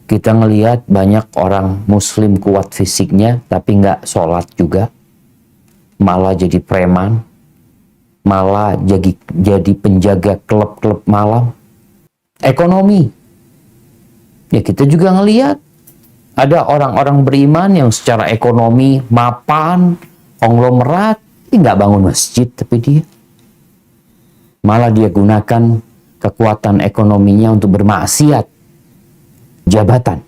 Kita ngelihat banyak orang muslim kuat fisiknya, tapi nggak sholat juga. Malah jadi preman. Malah jadi penjaga klub-klub malam. Ekonomi. Ya kita juga ngelihat. Ada orang-orang beriman yang secara ekonomi mapan, konglomerat, nggak bangun masjid, tapi dia. Malah dia gunakan kekuatan ekonominya untuk bermaksiat. Jabatan,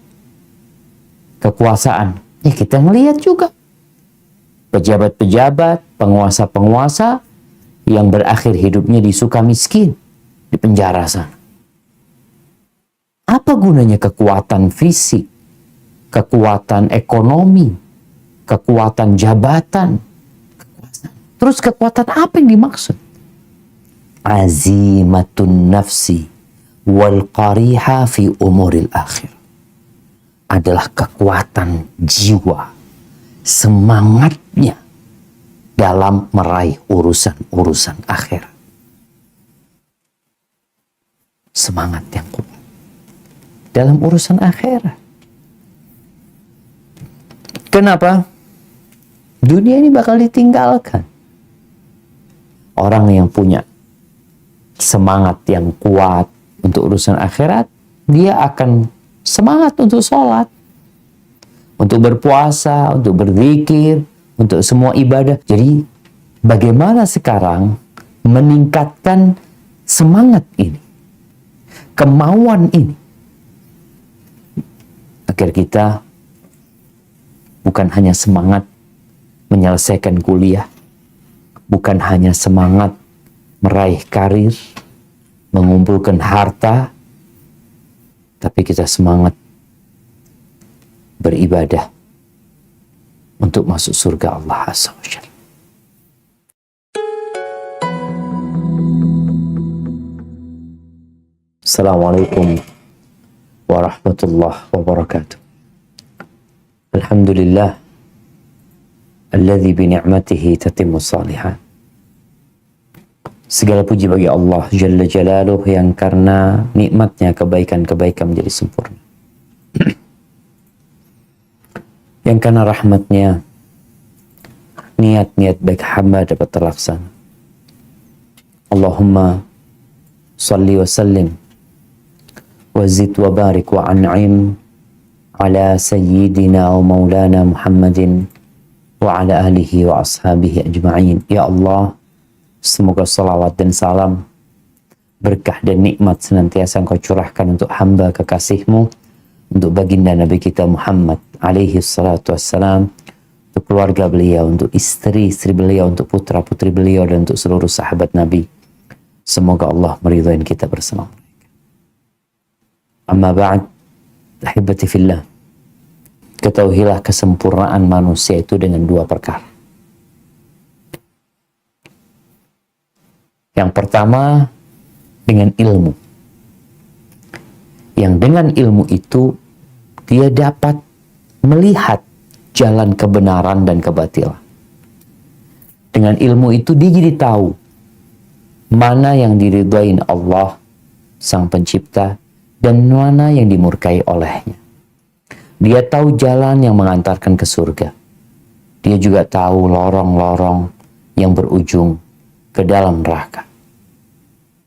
kekuasaan, ya kita melihat juga pejabat-pejabat, penguasa-penguasa yang berakhir hidupnya di Sukamiskin, di penjara sana. Apa gunanya kekuatan fisik, kekuatan ekonomi, kekuatan jabatan, terus kekuatan apa yang dimaksud? Azimatun nafsi wal qariha fi umuril akhir, adalah kekuatan jiwa, semangatnya dalam meraih urusan-urusan akhir. Semangat yang kuat dalam urusan akhir. Kenapa? Dunia ini bakal ditinggalkan. Orang yang punya semangat yang kuat untuk urusan akhirat, dia akan semangat untuk sholat, untuk berpuasa, untuk berzikir, untuk semua ibadah. Jadi bagaimana sekarang meningkatkan semangat ini, kemauan ini, agar kita bukan hanya semangat menyelesaikan kuliah, bukan hanya semangat meraih karir, mengumpulkan harta, tapi kita semangat beribadah untuk masuk surga Allah Azza wa Jalla. Assalamualaikum warahmatullahi wabarakatuh. Alhamdulillah alladzi bi ni'matihi tatimmu shalihat. Segala puji bagi Allah Jalla Jalaluh yang karena nikmatnya kebaikan-kebaikan menjadi sempurna. Yang karena rahmatnya niat-niat baik hamba dapat terlaksana. Allahumma salli wa sallim wa zid wa barik wa an'im ala sayyidina wa maulana Muhammadin wa ala alihi wa ashabihi ajma'in. Ya Allah, semoga salawat dan salam, berkah dan nikmat senantiasa Engkau curahkan untuk hamba kekasih-Mu, untuk baginda Nabi kita Muhammad alaihi salatu wassalam, untuk keluarga beliau, untuk istri-istri beliau, untuk putra-putri beliau, dan untuk seluruh sahabat Nabi. Semoga Allah meridhai kita bersama mereka. Amma ba'd, ahibati fillah. Ketahuilah kesempurnaan manusia itu dengan dua perkara. Yang pertama, dengan ilmu. Yang dengan ilmu itu, dia dapat melihat jalan kebenaran dan kebatilan. Dengan ilmu itu, dia jadi tahu mana yang diridhain Allah, Sang Pencipta, dan mana yang dimurkai olehnya. Dia tahu jalan yang mengantarkan ke surga. Dia juga tahu lorong-lorong yang berujung ke dalam neraka.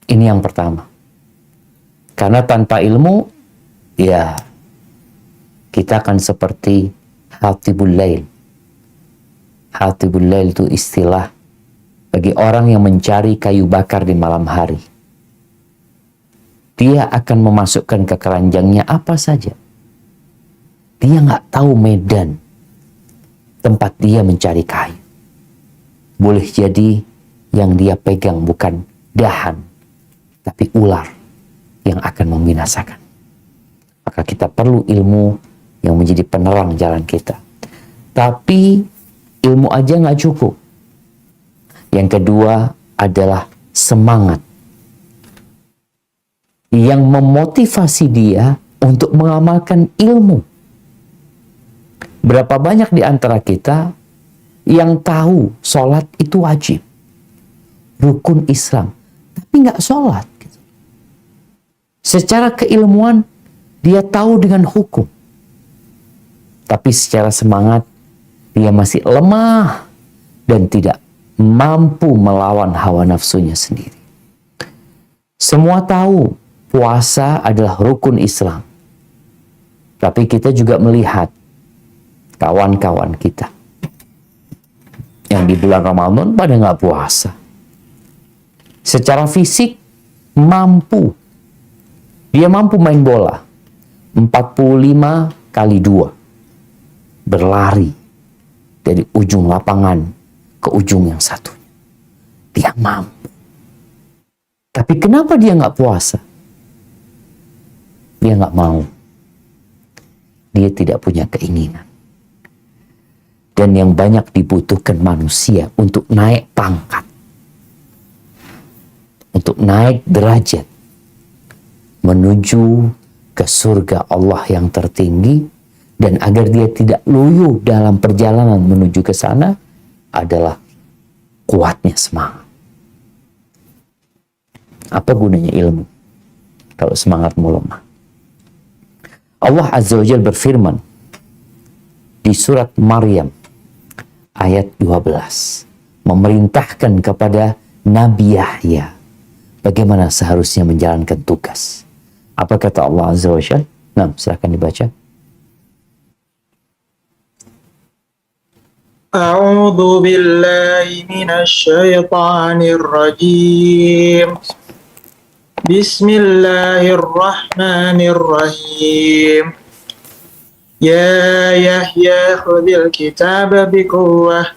Ini yang pertama. Karena tanpa ilmu, ya kita akan seperti hatibul lail. Hatibul lail itu istilah bagi orang yang mencari kayu bakar di malam hari. Dia akan memasukkan ke keranjangnya apa saja. Dia nggak tahu medan tempat dia mencari kayu. Boleh jadi yang dia pegang bukan dahan, tapi ular yang akan membinasakan. Maka kita perlu ilmu yang menjadi penerang jalan kita. Tapi ilmu aja nggak cukup. Yang kedua adalah semangat yang memotivasi dia untuk mengamalkan ilmu. Berapa banyak di antara kita yang tahu sholat itu wajib, rukun Islam, tapi nggak sholat. Secara keilmuan, Dia tahu dengan hukum. Tapi secara semangat, dia masih lemah dan tidak mampu melawan hawa nafsunya sendiri. Semua tahu puasa adalah rukun Islam. Tapi kita juga melihat kawan-kawan kita yang di bulan Ramadan pada nggak puasa. Secara fisik mampu. Dia mampu main bola 45 kali 2. Berlari dari ujung lapangan ke ujung yang satu. Dia mampu. Tapi kenapa dia nggak puasa? Dia nggak mau. Dia tidak punya keinginan. Dan yang banyak dibutuhkan manusia untuk naik pangkat, untuk naik derajat, menuju ke surga Allah yang tertinggi, dan agar dia tidak loyo dalam perjalanan menuju ke sana adalah kuatnya semangat. Apa gunanya ilmu kalau semangatmu lemah? Allah Azza wa Jalla berfirman di surat Maryam ayat 12, memerintahkan kepada Nabi Yahya bagaimana seharusnya menjalankan tugas. Apa kata Allah Azza wa Jalla? Nah, silakan dibaca. A'udzu billahi minasy syaithanir rajim. Bismillahirrahmanirrahim. Ya Yahya khudhil kitaba biquwwah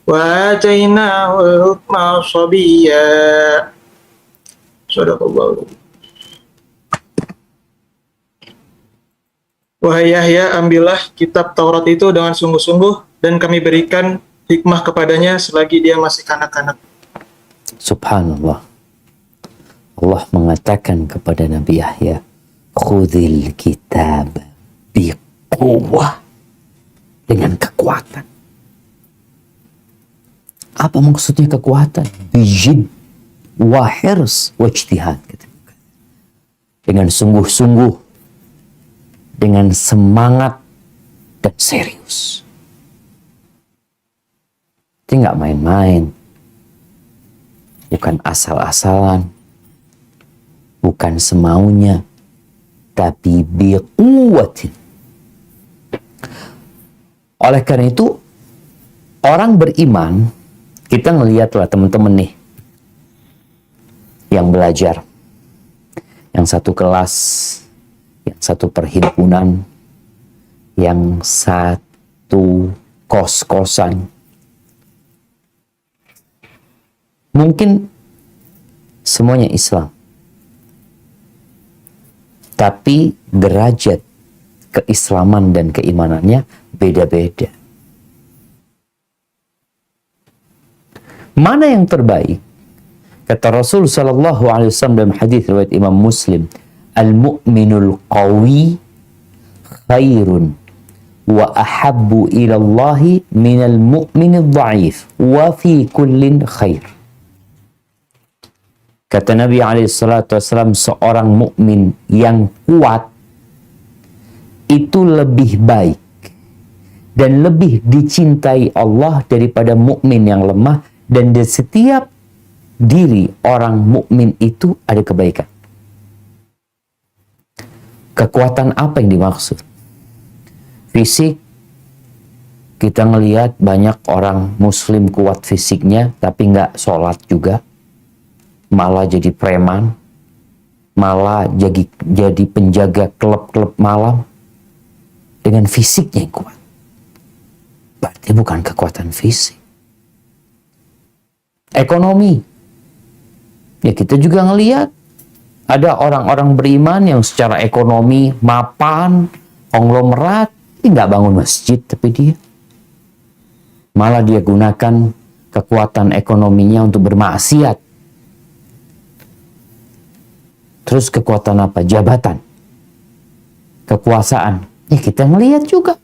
wa atainahu hukma sabiyya. Sadaqallahu. Wahai Yahya, ambillah kitab Taurat itu dengan sungguh-sungguh dan kami berikan hikmah kepadanya selagi dia masih kanak-kanak. Subhanallah. Allah mengatakan kepada Nabi Yahya, khudhil kitab biquwwah, dengan kekuatan. Apa maksudnya kekuatan? Bijid wa hirs wa ijtihad. Dengan sungguh-sungguh, dengan semangat dan serius. Itu nggak main-main. Bukan asal-asalan. Bukan semaunya. Tapi biquwatin. Oleh karena itu, orang beriman, kita ngelihatlah teman-teman nih, yang belajar. Yang satu kelas, yang satu perhimpunan, yang satu kos-kosan. Mungkin semuanya Islam. Tapi derajat keislaman dan keimanannya beda-beda. Mana yang terbaik? Kata Rasul sallallahu alaihi wasallam dalam hadis riwayat Imam Muslim, al-mu'minul qawi khairun wa ahabbu ila Allahi minal mu'minid dha'if wa fi kullin khair. Kata Nabi SAW, seorang mukmin yang kuat itu lebih baik dan lebih dicintai Allah daripada mukmin yang lemah, dan di setiap diri orang mukmin itu ada kebaikan. Kekuatan apa yang dimaksud? Fisik, kita ngelihat banyak orang muslim kuat fisiknya tapi nggak sholat juga, malah jadi preman, malah jadi penjaga klub-klub malam dengan fisiknya yang kuat. Berarti bukan kekuatan fisik. Ekonomi, ya kita juga ngelihat ada orang-orang beriman yang secara ekonomi mapan, konglomerat, nggak bangun masjid, tapi dia malah dia gunakan kekuatan ekonominya untuk bermaksiat. Terus kekuatan apa? Jabatan, kekuasaan. Ya kita ngelihat juga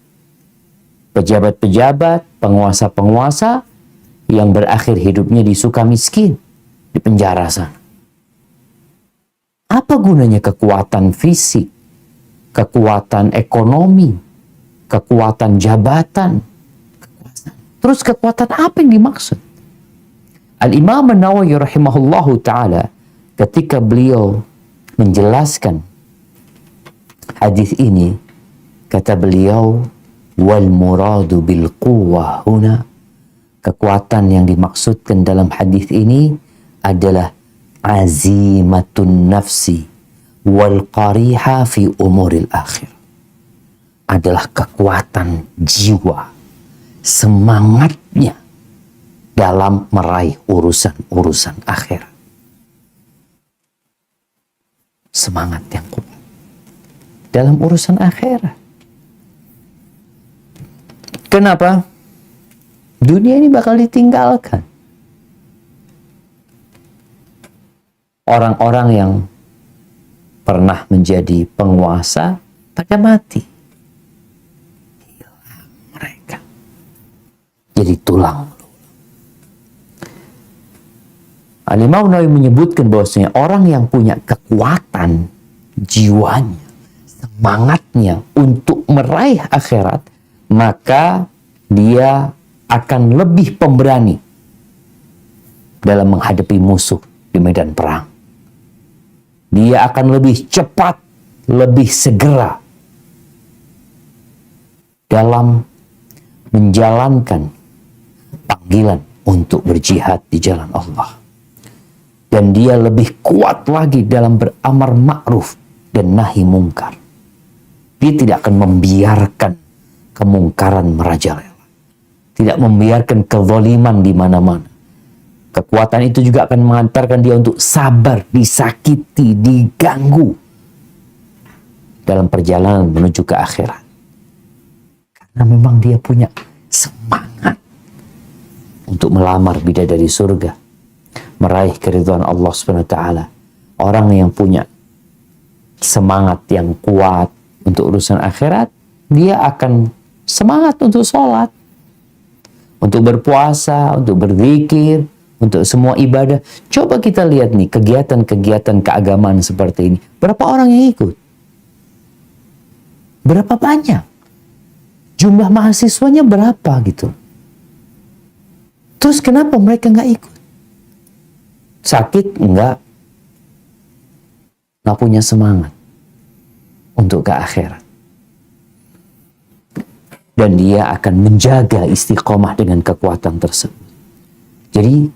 pejabat-pejabat, penguasa-penguasa yang berakhir hidupnya di Sukamiskin, di penjara sana. Apa gunanya kekuatan fisik kekuatan ekonomi, kekuatan jabatan, terus kekuatan apa yang dimaksud? Al-Imam An-Nawawi rahimahullahu ta'ala ketika beliau menjelaskan hadis ini, kata beliau, wal muradu bil quwwah huna, kekuatan yang dimaksudkan dalam hadis ini adalah azimatun nafsi wal qariha fi umuril akhir, adalah kekuatan jiwa, semangatnya dalam meraih urusan-urusan akhir. Semangat yang kuat dalam urusan akhir. Kenapa? Dunia ini bakal ditinggalkan. Orang-orang yang pernah menjadi penguasa pada mati. Hilang mereka. Jadi tulang. Al-Imam Nawawi menyebutkan bahwasanya orang yang punya kekuatan jiwanya, semangatnya untuk meraih akhirat, maka dia akan lebih pemberani dalam menghadapi musuh di medan perang. Dia akan lebih cepat, lebih segera dalam menjalankan panggilan untuk berjihad di jalan Allah. Dan dia lebih kuat lagi dalam beramar ma'ruf dan nahi mungkar. Dia tidak akan membiarkan kemungkaran merajalela. Tidak membiarkan kezaliman di mana-mana. Kekuatan itu juga akan mengantarkan dia untuk sabar, disakiti, diganggu dalam perjalanan menuju ke akhirat. Karena memang dia punya semangat untuk melamar bidadari surga, meraih keridhaan Allah SWT. Orang yang punya semangat yang kuat untuk urusan akhirat, dia akan semangat untuk sholat, untuk berpuasa, untuk berzikir, untuk semua ibadah. Coba kita lihat nih kegiatan-kegiatan keagamaan seperti ini. Berapa orang yang ikut? Berapa banyak? Jumlah mahasiswanya berapa gitu? Terus kenapa mereka nggak ikut? Sakit? Enggak. Nggak punya semangat untuk ke akhirat. Dan dia akan menjaga istiqomah dengan kekuatan tersebut. Jadi,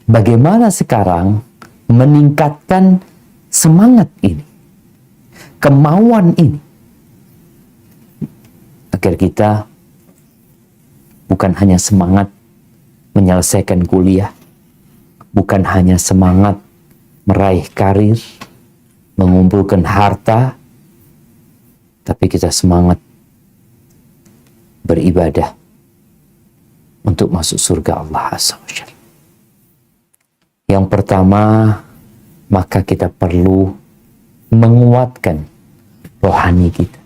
bagaimana sekarang meningkatkan semangat ini, kemauan ini, agar kita bukan hanya semangat menyelesaikan kuliah, bukan hanya semangat meraih karir, mengumpulkan harta, tapi kita semangat beribadah untuk masuk surga Allah Azza wa Jalla. Yang pertama, maka kita perlu menguatkan rohani kita.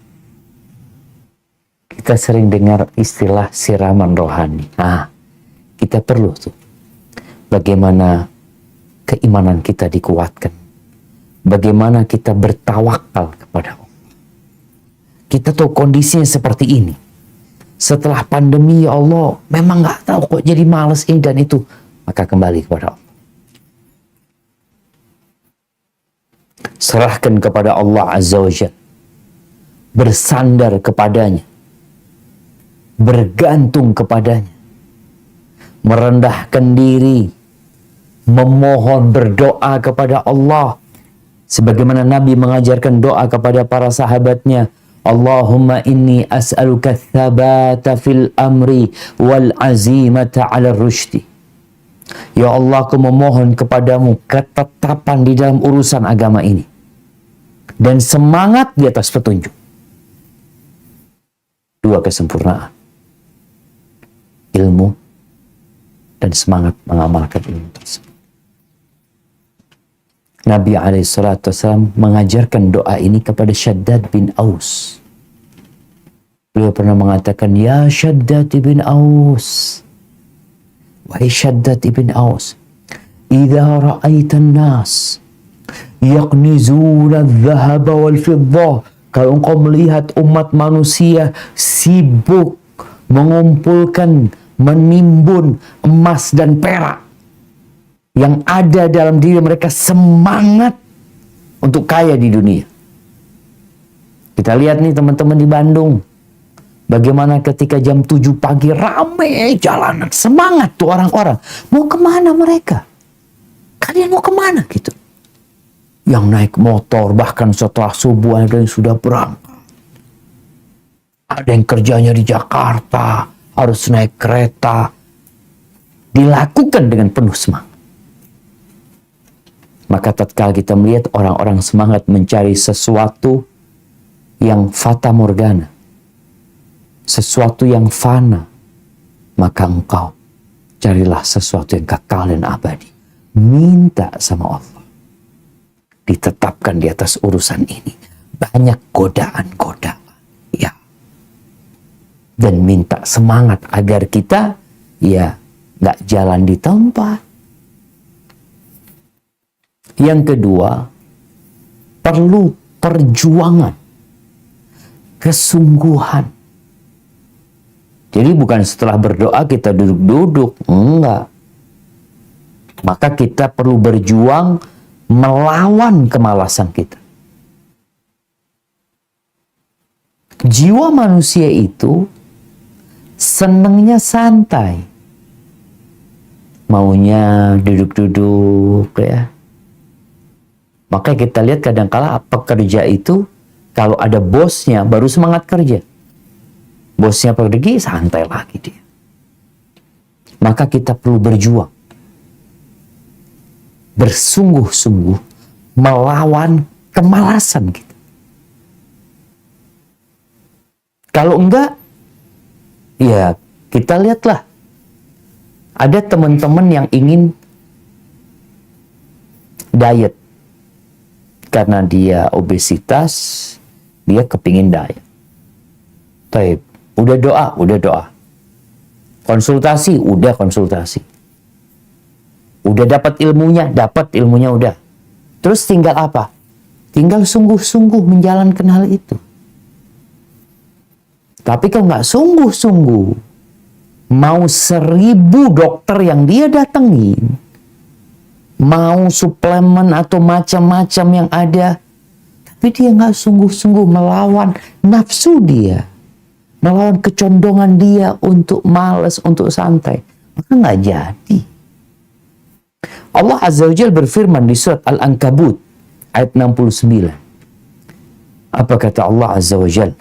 Kita sering dengar istilah siraman rohani. Kita perlu tuh. Bagaimana keimanan kita dikuatkan. Bagaimana kita bertawakal kepada Allah. Kita tahu kondisinya seperti ini. Setelah pandemi, ya Allah, memang nggak tahu kok jadi malas ini dan itu. Maka kembali kepada Allah. Serahkan kepada Allah Azza wa Jalla. Bersandar kepadanya. Bergantung kepadanya. Merendahkan diri. Memohon berdoa kepada Allah. Sebagaimana Nabi mengajarkan doa kepada para sahabatnya. Allahumma inni as'aluka thabata fil amri wal azimata ala rushdi. Ya Allah, aku memohon kepadamu ketetapan di dalam urusan agama ini. Dan semangat di atas petunjuk. 2 kesempurnaan. Ilmu dan semangat mengamalkan ilmu tersebut. Nabi SAW mengajarkan doa ini kepada Shaddad bin Aus. Beliau pernah mengatakan, Ya Shaddad bin Aus. Wahai Shaddad bin Aus. Idza ra'aitan nas yaqnizuna al-dhahaba wal-fiddah Kalau engkau melihat umat manusia sibuk mengumpulkan, menimbun emas dan perak yang ada dalam diri mereka, semangat untuk kaya di dunia. Kita lihat nih teman-teman di Bandung, bagaimana ketika jam 7 pagi rame jalanan, semangat tuh orang-orang. Mau kemana mereka? Kalian mau kemana gitu? Yang naik motor, bahkan setelah subuh ada yang sudah berangkat. Ada yang kerjanya di Jakarta, harus naik kereta. Dilakukan dengan penuh semangat. Maka tatkala kita melihat orang-orang semangat mencari sesuatu yang fata morgana, sesuatu yang fana, maka engkau carilah sesuatu yang kekal dan abadi. Minta sama Allah. Ditetapkan di atas urusan ini. Banyak godaan-godaan. Ya. Dan minta semangat agar kita nggak jalan di tempat. Yang kedua, perlu perjuangan. Kesungguhan. Jadi bukan setelah berdoa kita duduk-duduk. Enggak. Maka kita perlu berjuang melawan kemalasan kita. Jiwa manusia itu senangnya santai. Maunya duduk-duduk ya. Maka kita lihat kadang-kala pekerja itu kalau ada bosnya baru semangat kerja. Bosnya pergi santai lagi dia. Maka kita perlu berjuang. Bersungguh-sungguh melawan kemalasan kita. Kalau enggak, ya kita lihatlah. Ada teman-teman yang ingin diet. Karena dia obesitas, dia kepingin diet. Taib, udah doa. Konsultasi, udah konsultasi. Udah dapat ilmunya udah. Terus tinggal apa? Tinggal sungguh-sungguh menjalankan hal itu. Tapi kalau nggak sungguh-sungguh, mau 1000 dokter yang dia datengin, mau suplemen atau macam-macam yang ada, tapi dia nggak sungguh-sungguh melawan nafsu dia, melawan kecondongan dia untuk malas, untuk santai, maka nggak jadi. Allah Azza wa Jalla berfirman di surat Al-Ankabut ayat 69. Apa kata Allah Azza wa Jalla?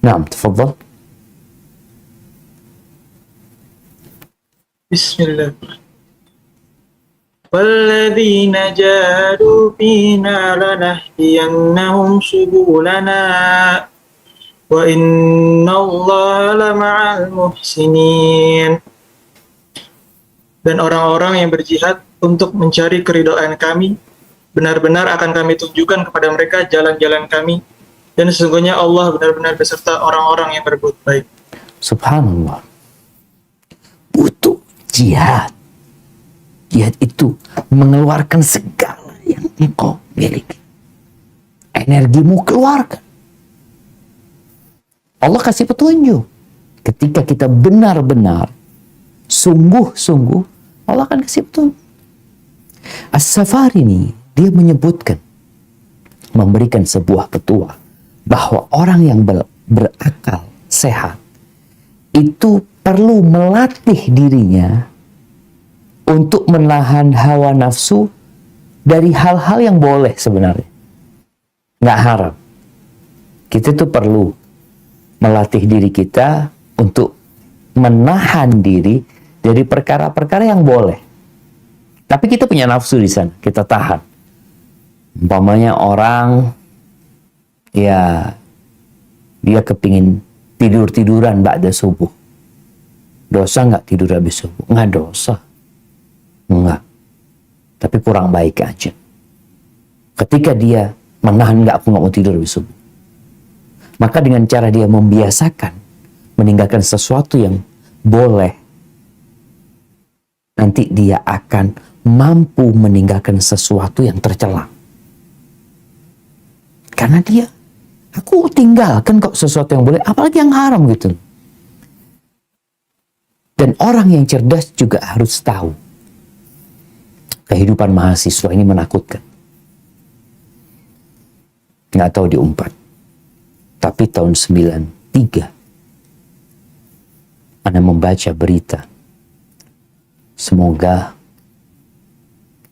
Naam, tafadhal. Bismillahirrahmanirrahim. وَالَّذِينَ جَاهَدُوا فِينَا لَنَهْدِيَنَّهُمْ سُبُلَنَا وَإِنَّ اللَّهَ لَمَعَ الْمُحْسِنِينَ. Dan orang-orang yang berjihad untuk mencari keridhaan kami, benar-benar akan kami tunjukkan kepada mereka jalan-jalan kami, dan sesungguhnya Allah benar-benar beserta orang-orang yang berbuat baik. Subhanallah. Butuh jihad. Jihad itu mengeluarkan segala yang engkau miliki. Energimu keluarkan. Allah kasih petunjuk. Ketika kita benar-benar sungguh-sungguh, Allah akan kasih petunjuk. As-Safari ini, dia menyebutkan, memberikan sebuah petua, bahwa orang yang berakal sehat, itu perlu melatih dirinya untuk menahan hawa nafsu dari hal-hal yang boleh sebenarnya. Nggak haram. Kita tuh perlu melatih diri kita untuk menahan diri dari perkara-perkara yang boleh. Tapi kita punya nafsu di sana, kita tahan. Umpamanya orang, ya dia kepingin tidur-tiduran ba'da subuh. Dosa nggak tidur habis subuh? Nggak dosa. Enggak. Tapi kurang baik aja. Ketika dia menahan, aku nggak mau tidur habis subuh. Maka dengan cara dia membiasakan meninggalkan sesuatu yang boleh, nanti dia akan mampu meninggalkan sesuatu yang tercela. Karena dia Aku tinggalkan kok sesuatu yang boleh, apalagi yang haram gitu. Dan orang yang cerdas juga harus tahu kehidupan mahasiswa ini menakutkan. Nggak tahu diumpat. Tapi tahun 93 Anda membaca berita. Semoga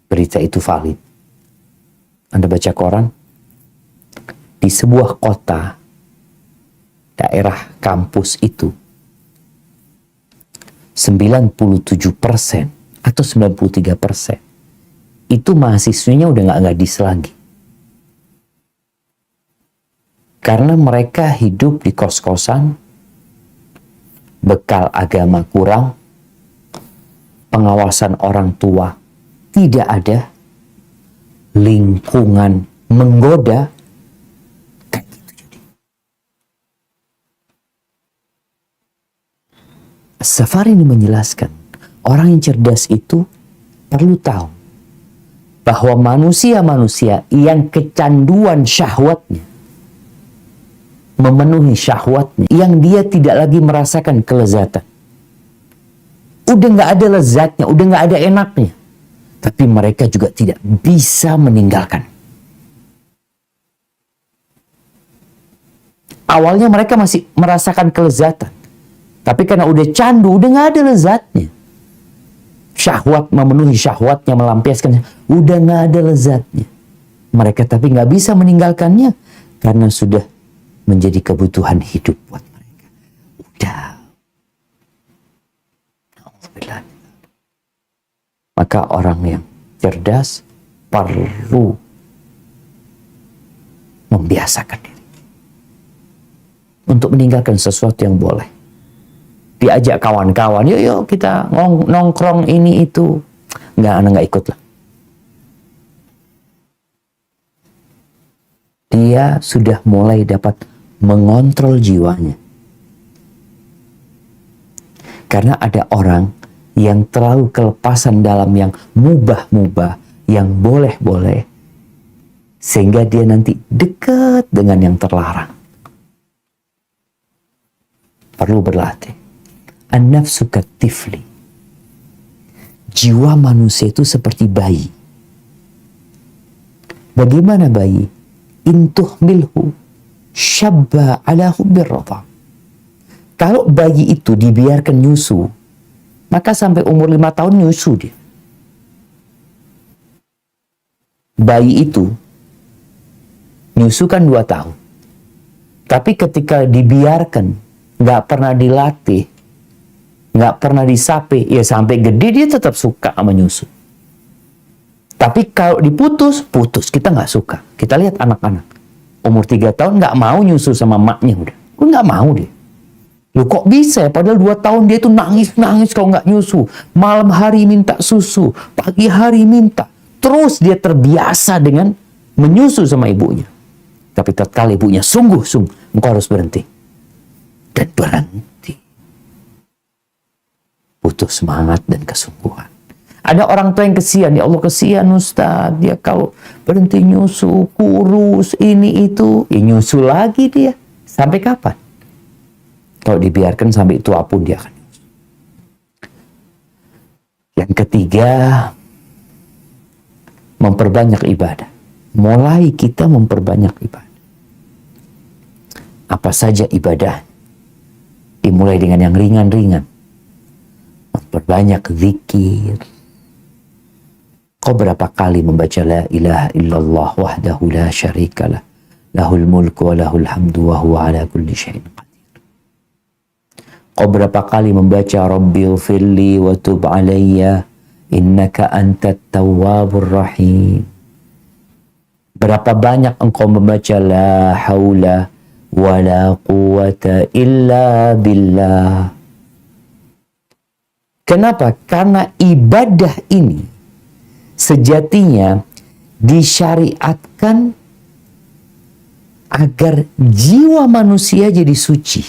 berita itu valid. Anda baca koran, di sebuah kota, daerah kampus itu, 97% atau 93% itu mahasiswanya udah nggak gadis lagi. Karena mereka hidup di kos-kosan, bekal agama kurang, pengawasan orang tua tidak ada, lingkungan menggoda, kayak gitu jadi. Safari ini menjelaskan, orang yang cerdas itu perlu tahu bahwa manusia-manusia yang kecanduan syahwatnya, memenuhi syahwatnya, yang dia tidak lagi merasakan kelezatan. Udah nggak ada lezatnya, udah nggak ada enaknya. Tapi mereka juga tidak bisa meninggalkan. Awalnya mereka masih merasakan kelezatan. Tapi karena udah candu, udah nggak ada lezatnya. Syahwat memenuhi syahwatnya, melampiaskannya, udah nggak ada lezatnya. Mereka tapi nggak bisa meninggalkannya karena sudah menjadi kebutuhan hidup buat mereka. Udah. Maka orang yang cerdas perlu membiasakan diri untuk meninggalkan sesuatu yang boleh. Diajak kawan-kawan, yuk kita nongkrong ini itu. Anak nggak ikut lah. Dia sudah mulai dapat mengontrol jiwanya. Karena ada orang yang terlalu kelepasan dalam yang mubah-mubah, yang boleh-boleh, sehingga dia nanti dekat dengan yang terlarang. Perlu berlatih. An-nafsu katifli. Jiwa manusia itu seperti bayi. Bagaimana bayi? Intuh milhu syabba ala hubbir radha. Kalau bayi itu dibiarkan nyusu, maka sampai umur 5 tahun nyusu dia. Bayi itu nyusu kan 2 tahun. Tapi ketika dibiarkan, nggak pernah dilatih, nggak pernah disape, ya sampai gede dia tetap suka sama nyusu. Tapi kalau diputus, kita nggak suka. Kita lihat anak-anak umur 3 tahun nggak mau nyusu sama maknya, udah nggak mau dia. Loh kok bisa ya? Padahal 2 tahun dia tuh nangis kalau nggak nyusu. Malam hari minta susu, pagi hari minta. Terus dia terbiasa dengan menyusu sama ibunya. Tapi tatkala ibunya sungguh-sungguh, engkau harus berhenti. Dan berhenti. Butuh semangat dan kesungguhan. Ada orang tua yang kesian, ya Allah kesian Ustaz, dia kalau berhenti nyusu, kurus, ini itu, ya nyusu lagi dia. Sampai kapan? Kalau dibiarkan sampai tua pun dia akan nyusu. Yang ketiga, memperbanyak ibadah. Mulai kita memperbanyak ibadah. Apa saja ibadah? Dimulai dengan yang ringan-ringan. Memperbanyak zikir. Kau berapa kali membaca la ilaha illallah wahdahu la syarikalah, lahul mulku wa lahul hamdu wa huwa ala kulli syai'in qadir. Kau berapa kali membaca rabbighfirli wa tub alayya innaka antat tawwabur rahim. Berapa banyak engkau membaca la haula wa la quwata illa billah. Kenapa? Karena ibadah ini sejatinya disyariatkan agar jiwa manusia jadi suci.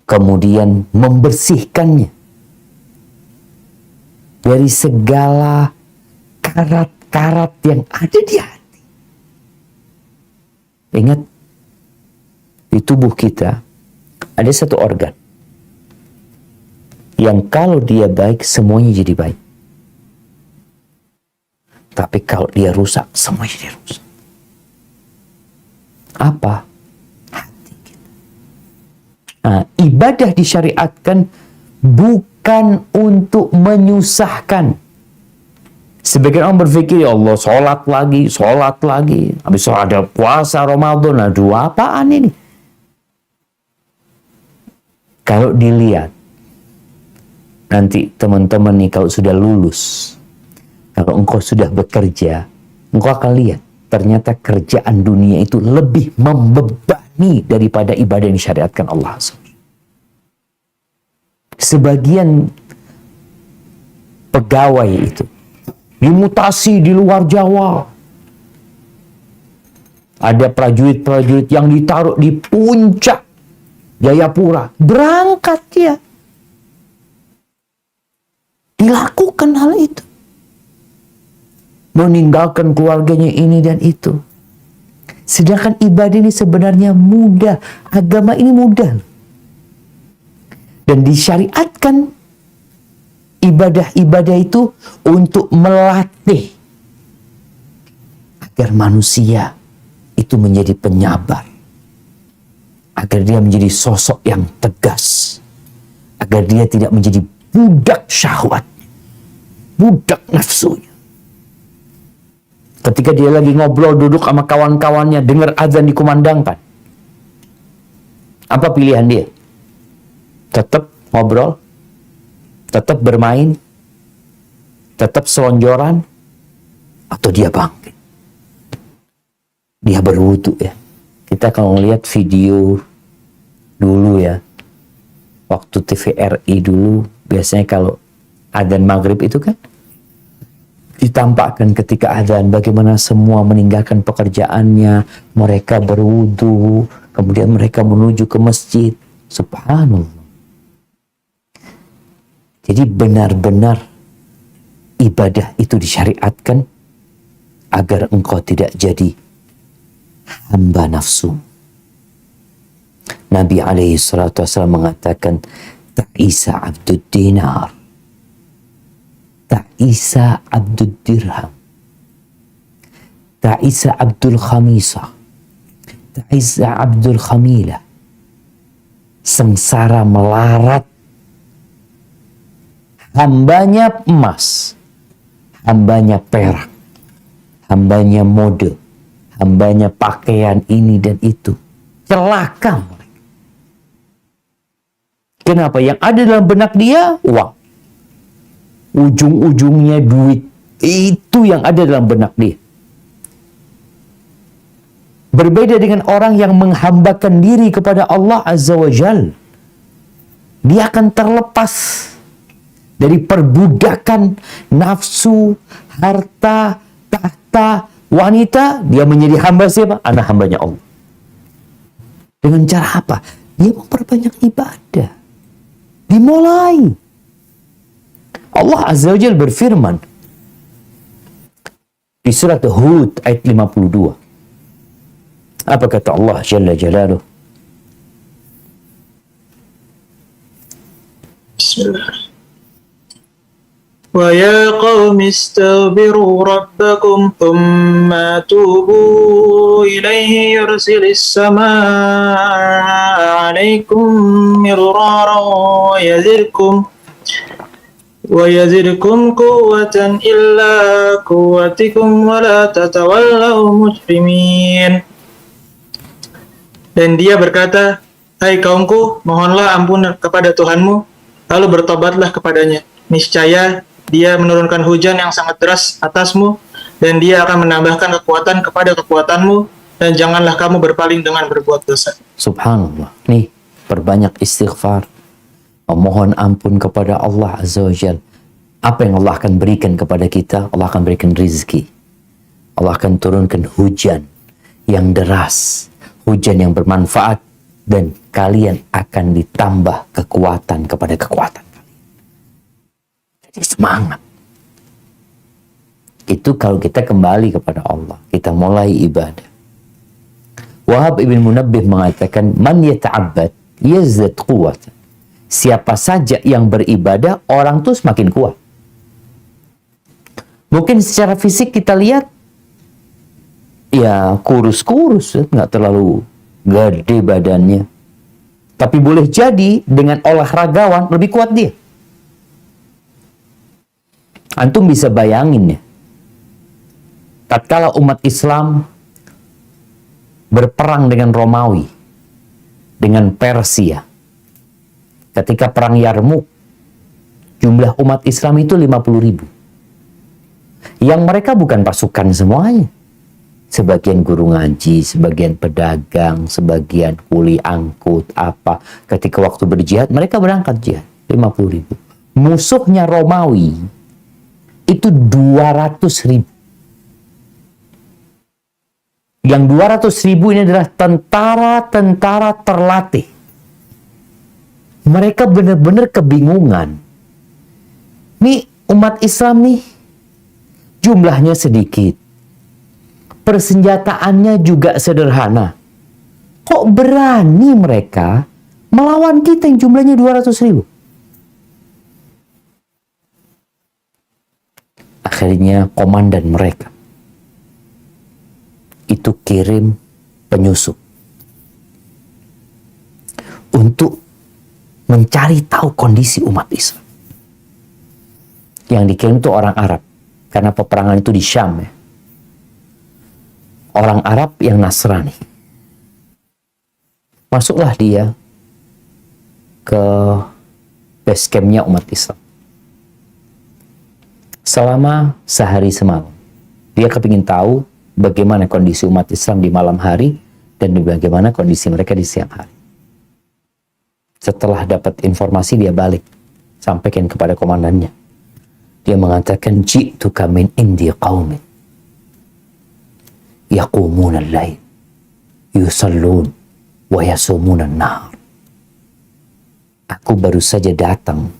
Kemudian membersihkannya dari segala karat-karat yang ada di hati. Ingat, di tubuh kita ada satu organ yang kalau dia baik, semuanya jadi baik. Tapi kalau dia rusak, semuanya jadi rusak. Apa? Hati kita. Nah, ibadah disyariatkan bukan untuk menyusahkan. Sebagian orang berpikir, ya Allah, sholat lagi. Habis itu ada puasa Ramadan, aduh apaan ini? Kalau dilihat, nanti teman-teman nih kalau sudah lulus, kalau engkau sudah bekerja, engkau akan lihat, ternyata kerjaan dunia itu lebih membebani daripada ibadah yang disyariatkan Allah. Sebagian pegawai itu dimutasi di luar Jawa. Ada prajurit-prajurit yang ditaruh di puncak Jayapura. Berangkat dia. Dilakukan hal itu. Meninggalkan keluarganya ini dan itu. Sedangkan ibadah ini sebenarnya mudah. Agama ini mudah. Dan disyariatkan ibadah-ibadah itu untuk melatih agar manusia itu menjadi penyabar, agar dia menjadi sosok yang tegas, agar dia tidak menjadi budak syahwat, budak nafsunya. Ketika dia lagi ngobrol duduk sama kawan-kawannya, dengar azan dikumandangkan, apa pilihan dia? Tetap ngobrol, tetap bermain, tetap selonjoran, atau dia bangkit. Dia berwudu ya. Kita kalau lihat video dulu ya, waktu TVRI dulu, biasanya kalau adzan maghrib itu kan ditampakkan ketika adzan bagaimana semua meninggalkan pekerjaannya, mereka berwudu, kemudian mereka menuju ke masjid. Subhanallah. Jadi benar-benar ibadah itu disyariatkan agar engkau tidak jadi hamba nafsu. Nabi alaihi salatu wasallam mengatakan, ta'isa abdud dinar, ta'isa abdud dirham, ta'isa abdul khamisah, ta'isa abdul khamilah. Sengsara melarat hambanya emas, hambanya perak, hambanya mode, hambanya pakaian ini dan itu. Celaka mereka. Kenapa? Yang ada dalam benak dia uang, ujung-ujungnya duit. Itu yang ada dalam benak dia. Berbeda dengan orang yang menghambakan diri kepada Allah Azza wa Jal. Dia akan terlepas dari perbudakan nafsu, harta, tahta, wanita. Dia menjadi hamba siapa? Anak hambanya Allah. Dengan cara apa? Dia memperbanyak ibadah. Dimulai. Allah Azza wa Jalla berfirman di surat Hud ayat 52. Apa kata Allah Jalla Jalaluh? Bismillah. وَيَا قَوْمِ اسْتَغْفِرُوا رَبَّكُمْ ثُمَّ تُوبُوا إِلَيْهِ يُرْسِلِ السَّمَاءَ عَلَيْكُمْ مِدْرَارًا وَيَزِدْكُمْ قُوَّةً إِلَّا قُوَّتِكُمْ وَلَا تَتَوَلَّوْا مُجْرِمِينَ. Dan dia berkata, hai kaumku, mohonlah ampun kepada Tuhanmu, lalu bertobatlah kepadanya. Niscaya dia menurunkan hujan yang sangat deras atasmu, dan dia akan menambahkan kekuatan kepada kekuatanmu, dan janganlah kamu berpaling dengan berbuat dosa. Subhanallah. Nih, perbanyak istighfar. Memohon ampun kepada Allah Azza wa Jal. Apa yang Allah akan berikan kepada kita? Allah akan berikan rizki. Allah akan turunkan hujan yang deras. Hujan yang bermanfaat. Dan kalian akan ditambah kekuatan kepada kekuatan. Semangat. Itu kalau kita kembali kepada Allah, kita mulai ibadah. Wahab ibn Munabbih mengatakan, man yata'abbad yazdad quwwatan. Siapa saja yang beribadah, orang tuh semakin kuat. Mungkin secara fisik kita lihat, ya kurus-kurus, nggak terlalu gede badannya. Tapi boleh jadi dengan olahragawan lebih kuat dia. Antum bisa bayangin ya, tatkala umat Islam berperang dengan Romawi, dengan Persia, ketika perang Yarmuk, jumlah umat Islam itu 50.000. Yang mereka bukan pasukan semuanya. Sebagian guru ngaji, sebagian pedagang, sebagian kuli angkut, apa. Ketika waktu berjihad, mereka berangkat jihad. 50.000. Musuhnya Romawi itu 200.000. Yang 200.000 ini adalah tentara-tentara terlatih. Mereka benar-benar kebingungan. Nih umat Islam nih, jumlahnya sedikit. Persenjataannya juga sederhana. Kok berani mereka melawan kita yang jumlahnya 200.000? Akhirnya komandan mereka itu kirim penyusup untuk mencari tahu kondisi umat Islam. Yang dikirim itu orang Arab, karena peperangan itu di Syam ya. Orang Arab yang Nasrani. Masuklah dia ke base camp-nya umat Islam. Selama sehari semalam, dia kepingin tahu bagaimana kondisi umat Islam di malam hari dan bagaimana kondisi mereka di siang hari. Setelah dapat informasi, dia balik, sampaikan kepada komandannya. Dia mengatakan, ji'tuka min indi qaumin yaqumuna al-lail yusallun wa yasumuna an-nahar. Aku baru saja datang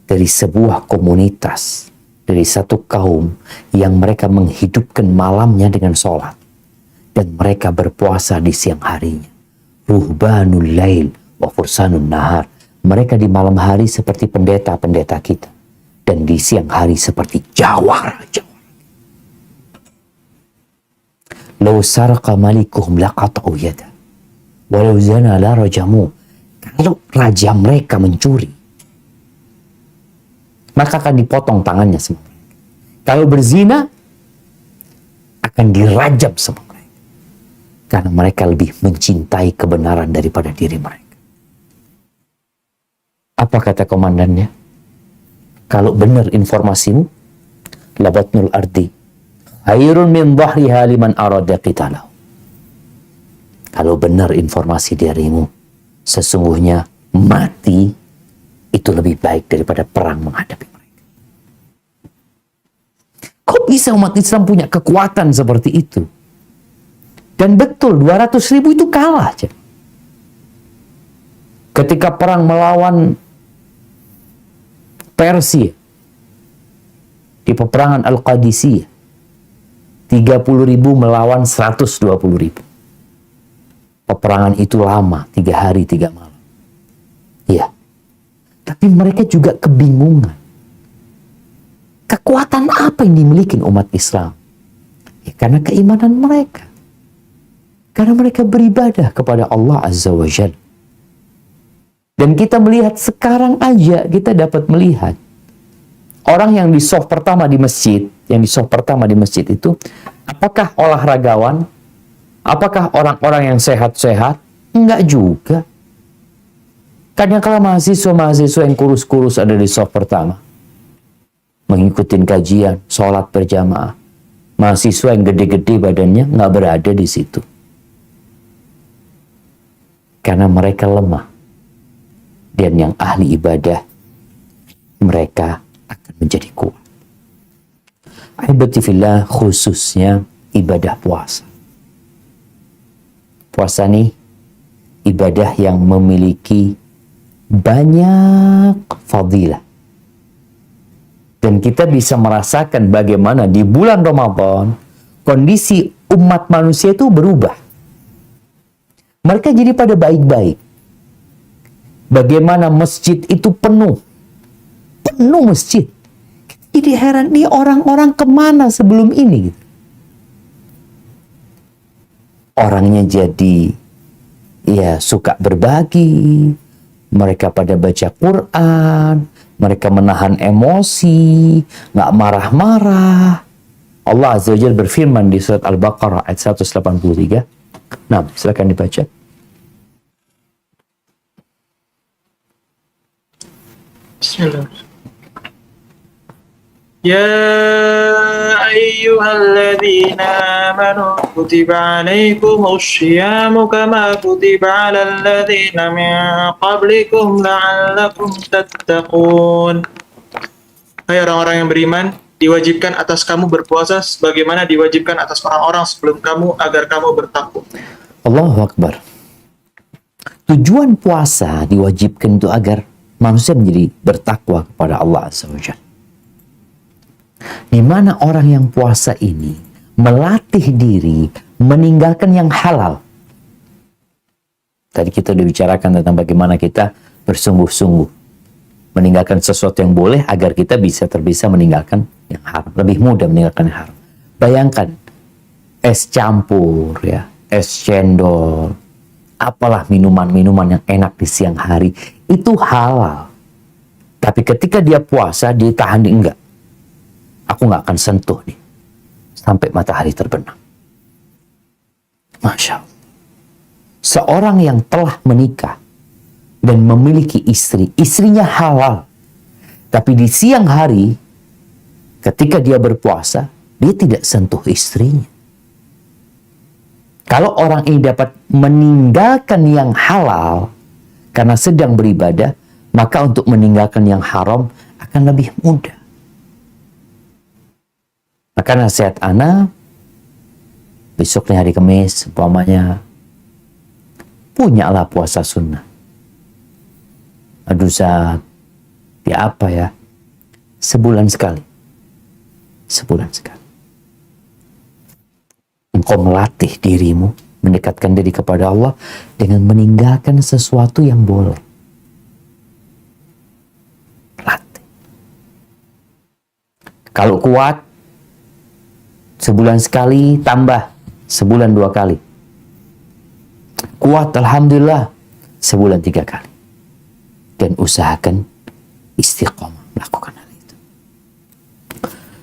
dari sebuah komunitas, dari satu kaum yang mereka menghidupkan malamnya dengan sholat dan mereka berpuasa di siang harinya. Ruhbanul lail wa fursanun nahar. Mereka di malam hari seperti pendeta-pendeta kita dan di siang hari seperti jawara-jawara. Law sarqa malikuhum laqata'u yada walau zana la rajamu. Kalau raja mereka mencuri, maka akan dipotong tangannya semua. Kalau berzina, akan dirajam semua mereka. Karena mereka lebih mencintai kebenaran daripada diri mereka. Apa kata komandannya? Kalau benar informasimu, labatnul ardi khairun min dhahriha liman arada qitalahu. Kalau benar informasi darimu, sesungguhnya mati itu lebih baik daripada perang menghadapi mereka. Kok bisa umat Islam punya kekuatan seperti itu? Dan betul 200.000 itu kalah. Ketika perang melawan Persia di peperangan Al-Qadisiyah, 30.000 melawan 120.000. Peperangan itu lama, 3 hari 3 malam. Ya, tapi mereka juga kebingungan. Kekuatan apa yang dimiliki umat Islam? Ya, karena keimanan mereka. Karena mereka beribadah kepada Allah Azza wa Jalla. Dan kita melihat sekarang aja, kita dapat melihat orang yang di soft pertama di masjid, itu, apakah olahragawan? Apakah orang-orang yang sehat-sehat? Enggak juga. Kadang-kala mahasiswa-mahasiswa yang kurus-kurus ada di soft pertama, mengikuti kajian, sholat berjamaah. Mahasiswa yang gede-gede badannya nggak berada di situ. Karena mereka lemah. Dan yang ahli ibadah, mereka akan menjadi kuat. Ahibbatifillah, khususnya ibadah puasa. Puasa nih ibadah yang memiliki banyak fadilah. Dan kita bisa merasakan bagaimana di bulan Ramadan kondisi umat manusia itu berubah. Mereka jadi pada baik-baik. Bagaimana masjid itu penuh. Penuh masjid. Jadi heran, nih orang-orang kemana sebelum ini? Gitu. Orangnya jadi ya suka berbagi. Mereka pada baca Quran. Mereka menahan emosi. Nggak marah-marah. Allah Azza wa Jalla berfirman di surat Al-Baqarah ayat 183. Nah, silakan dibaca. Bismillah. Ya ayyuhalladzina amanu kutiba alaikumus syiyamu kama kutiba alal ladzina min qablikum la'allakum tattaqun. Hai orang-orang yang beriman, diwajibkan atas kamu berpuasa sebagaimana diwajibkan atas orang-orang sebelum kamu agar kamu bertakwa. Allahu Akbar. Tujuan puasa diwajibkan itu agar manusia menjadi bertakwa kepada Allah Azza wa Jalla. Di mana orang yang puasa ini melatih diri meninggalkan yang halal. Tadi kita sudah bicarakan tentang bagaimana kita bersungguh-sungguh meninggalkan sesuatu yang boleh agar kita bisa terbiasa meninggalkan yang haram. Lebih mudah meninggalkan yang haram. Bayangkan es campur, ya, es cendol, apalah minuman-minuman yang enak di siang hari, itu halal. Tapi ketika dia puasa, dia tahan di enggak. Aku nggak akan sentuh nih sampai matahari terbenam. Masya Allah. Seorang yang telah menikah dan memiliki istri, istrinya halal. Tapi di siang hari, ketika dia berpuasa, dia tidak sentuh istrinya. Kalau orang ini dapat meninggalkan yang halal karena sedang beribadah, maka untuk meninggalkan yang haram akan lebih mudah. Maka nasihat ana, besoknya hari Kamis, umpamanya, punyalah puasa sunnah. Aduh Zat, ya apa ya? Sebulan sekali. Sebulan sekali. Engkau melatih dirimu, mendekatkan diri kepada Allah dengan meninggalkan sesuatu yang boleh. Latih. Kalau kuat, sebulan sekali, tambah sebulan 2 kali. Kuat, alhamdulillah, sebulan 3 kali. Dan usahakan istiqomah melakukan hal itu.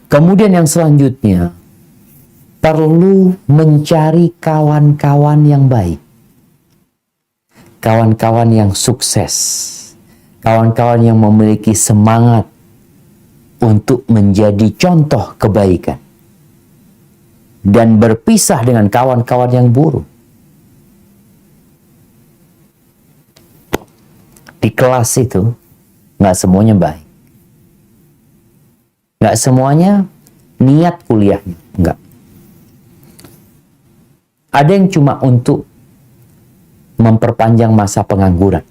Kemudian yang selanjutnya, perlu mencari kawan-kawan yang baik. Kawan-kawan yang sukses. Kawan-kawan yang memiliki semangat untuk menjadi contoh kebaikan. Dan berpisah dengan kawan-kawan yang buruk. Di kelas itu, nggak semuanya baik. Nggak semuanya niat kuliahnya. Nggak. Ada yang cuma untuk memperpanjang masa pengangguran.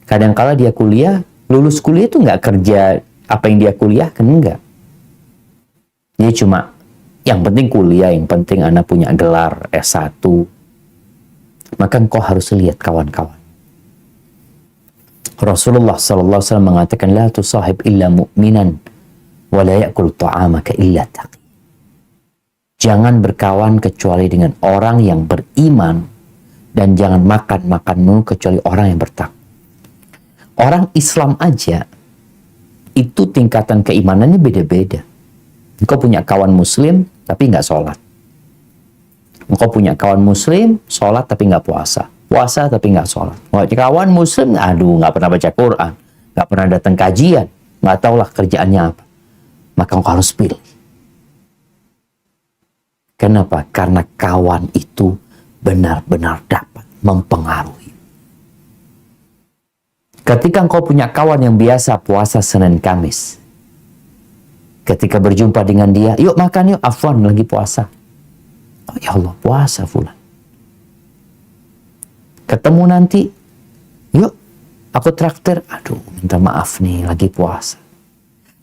Kadang-kala dia kuliah, lulus kuliah itu nggak kerja apa yang dia kuliah, kan enggak. Dia cuma yang penting kuliah, yang penting anak punya gelar S1. Maka engkau harus lihat kawan-kawan. Rasulullah SAW mengatakan, la tusahib illa mu'minan, wa la ya'kul ta'amaka illa taqi. Jangan berkawan kecuali dengan orang yang beriman, dan jangan makan-makanmu kecuali orang yang bertakwa. Orang Islam aja, itu tingkatan keimanannya beda-beda. Engkau punya kawan muslim, tapi nggak sholat. Engkau punya kawan muslim, sholat tapi nggak puasa. Puasa tapi nggak sholat. Kawan muslim, aduh, nggak pernah baca Quran. Nggak pernah datang kajian. Nggak tahulah kerjaannya apa. Maka engkau harus pilih. Kenapa? Karena kawan itu benar-benar dapat mempengaruhi. Ketika engkau punya kawan yang biasa puasa Senin Kamis, ketika berjumpa dengan dia, yuk makan yuk, afwan lagi puasa. Oh ya Allah, puasa fulan. Ketemu nanti, yuk aku traktir, aduh minta maaf nih lagi puasa.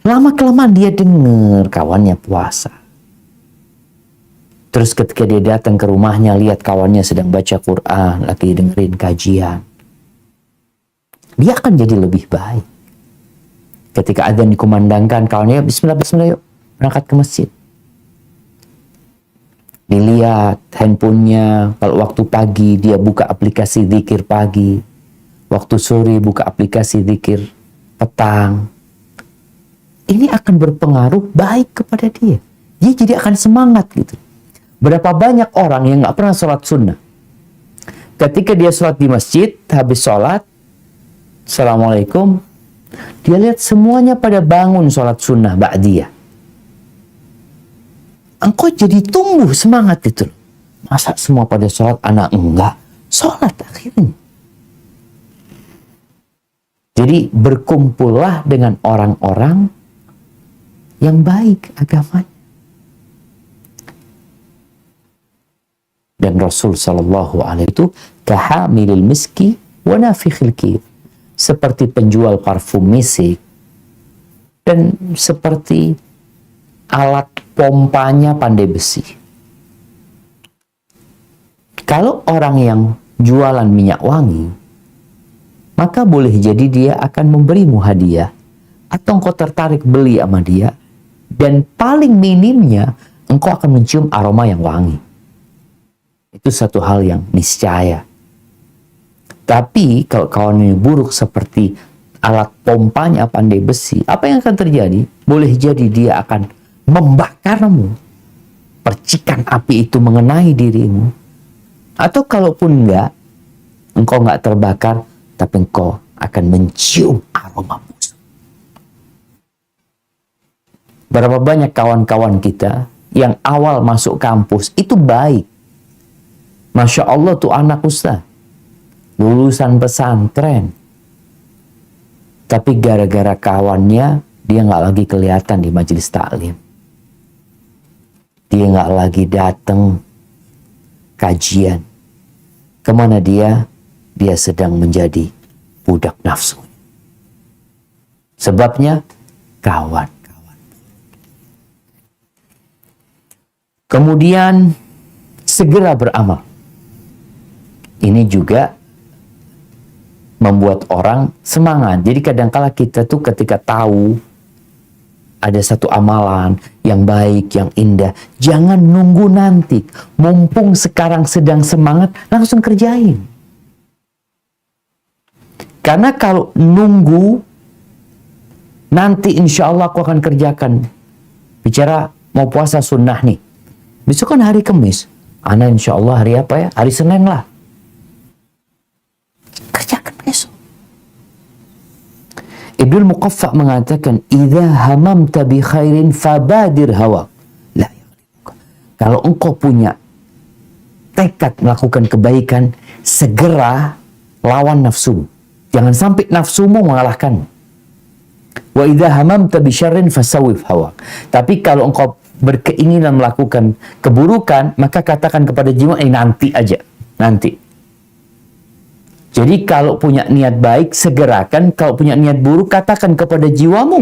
Lama-kelamaan dia dengar kawannya puasa. Terus ketika dia datang ke rumahnya, lihat kawannya sedang baca Quran, lagi dengerin kajian, dia akan jadi lebih baik. Ketika adzan dikumandangkan, kawannya bismillah, bismillah, yuk berangkat ke masjid. Dilihat handphonenya, kalau waktu pagi dia buka aplikasi zikir pagi, waktu sore buka aplikasi zikir petang. Ini akan berpengaruh baik kepada dia. Dia jadi akan semangat gitu. Berapa banyak orang yang nggak pernah sholat sunnah. Ketika dia sholat di masjid, habis sholat, Assalamualaikum, dia lihat semuanya pada bangun sholat sunnah ba'diyah. Engkau jadi tumbuh semangat itu. Masa semua pada sholat, anak enggak? Sholat akhirnya. Jadi berkumpullah dengan orang-orang yang baik agamanya. Dan Rasul sallallahu alaihi itu kahamilil miski wa nafikhil kir, seperti penjual parfum misik dan seperti alat pompanya pandai besi. Kalau orang yang jualan minyak wangi, maka boleh jadi dia akan memberimu hadiah atau engkau tertarik beli sama dia, dan paling minimnya engkau akan mencium aroma yang wangi. Itu satu hal yang niscaya. Tapi kalau kawan ini buruk seperti alat pompanya pandai besi, apa yang akan terjadi? Boleh jadi dia akan membakarmu. Percikan api itu mengenai dirimu. Atau kalaupun enggak, engkau enggak terbakar, tapi engkau akan mencium aroma busuk. Berapa banyak kawan-kawan kita yang awal masuk kampus itu baik. Masya Allah tuh anak ustaz, lulusan pesantren. Tapi gara-gara kawannya, dia nggak lagi kelihatan di majelis taklim. Dia nggak lagi datang kajian. Kemana dia? Dia sedang menjadi budak nafsu. Sebabnya kawan-kawan. Kemudian segera beramal. Ini juga membuat orang semangat. Jadi kadangkala kita tuh ketika tahu ada satu amalan yang baik, yang indah, jangan nunggu nanti. Mumpung sekarang sedang semangat, langsung kerjain. Karena kalau nunggu, nanti insya Allah aku akan kerjakan. Bicara mau puasa sunnah nih. Besok kan hari Kamis. Ana insya Allah hari apa ya? Hari Senin lah. Kerjakan besok. Ibnul Muqaffa mengatakan, "Idza hamamta bi khairin fabadir hawa." La yaghlibuka. Kalau engkau punya tekad melakukan kebaikan, segera lawan nafsu. Jangan sampai nafsumu mengalahkan. Wa idza hamamta bi syarrin fasawif hawa. Tapi kalau engkau berkeinginan melakukan keburukan, maka katakan kepada jiwa, nanti aja, nanti. Jadi kalau punya niat baik, segerakan. Kalau punya niat buruk, katakan kepada jiwamu,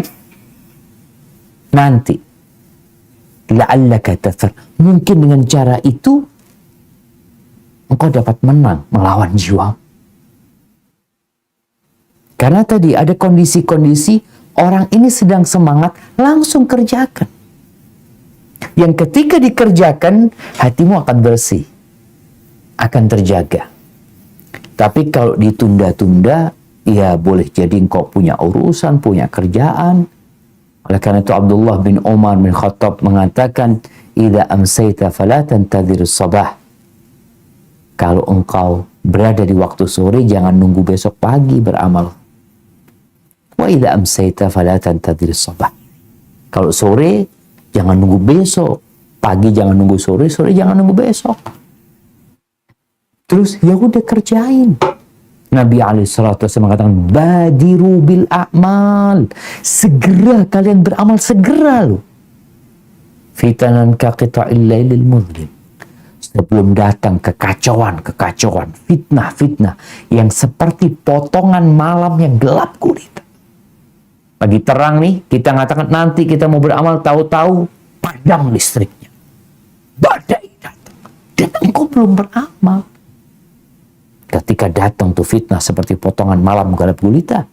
nanti. La'allaka tathar. Mungkin dengan cara itu, engkau dapat menang melawan jiwa. Karena tadi ada kondisi-kondisi, orang ini sedang semangat, langsung kerjakan. Yang ketika dikerjakan, hatimu akan bersih, akan terjaga. Tapi kalau ditunda-tunda, ya boleh jadi engkau punya urusan, punya kerjaan. Oleh karena itu Abdullah bin Umar bin Khattab mengatakan, "Idza amsayta fala tantadhir as-sabah." Kalau engkau berada di waktu sore, jangan nunggu besok pagi beramal. Wa idza amsayta fala tantadhir as-sabah. Kalau sore, jangan nunggu besok. Pagi jangan nunggu sore, sore jangan nunggu besok. Terus ya udah kerjain. Nabi alaihissalatu wasallam mengatakan, badiru bil a'mal. Segera kalian beramal, segera loh. Fitanan ka qita'il lailil mudlim. Sebelum datang kekacauan, fitnah yang seperti potongan malam yang gelap gulita. Pagi terang nih, kita mengatakan nanti kita mau beramal, tahu-tahu padam listriknya. Badai datang. dan engkau belum beramal. Ketika datang tuh fitnah seperti potongan malam gelap gulita,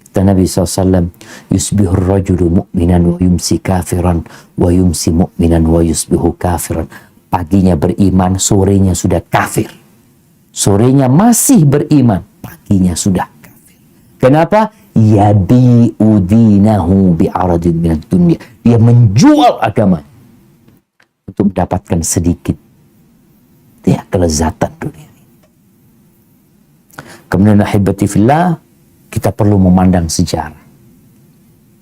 kata Nabi SAW, yusbihur rajulu mu'minan wa yumsi kafiran, wa yumsi mu'minan wa yusbihu kafiran. Paginya beriman, sorenya sudah kafir. Sorenya masih beriman, paginya sudah kafir. Kenapa? Yabi'u dinahu bi'aradin minad dunya. Dia menjual agama untuk mendapatkan sedikit kelezatan dunia. Kemudian ahibati fillah, kita perlu memandang sejarah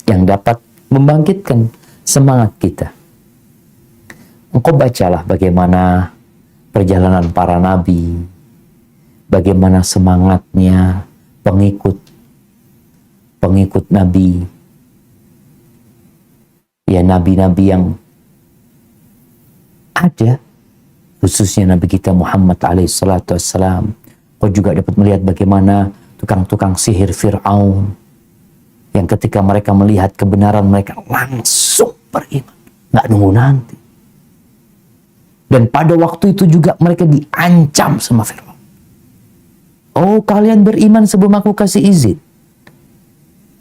yang dapat membangkitkan semangat kita. Engkau bacalah bagaimana perjalanan para nabi, bagaimana semangatnya pengikut nabi, ya nabi-nabi yang ada, khususnya Nabi kita Muhammad alaihissalam. Kau juga dapat melihat bagaimana tukang-tukang sihir Fir'aun yang ketika mereka melihat kebenaran mereka langsung beriman, nggak nunggu nanti. Dan pada waktu itu juga mereka diancam sama Fir'aun. Oh, kalian beriman sebelum aku kasih izin.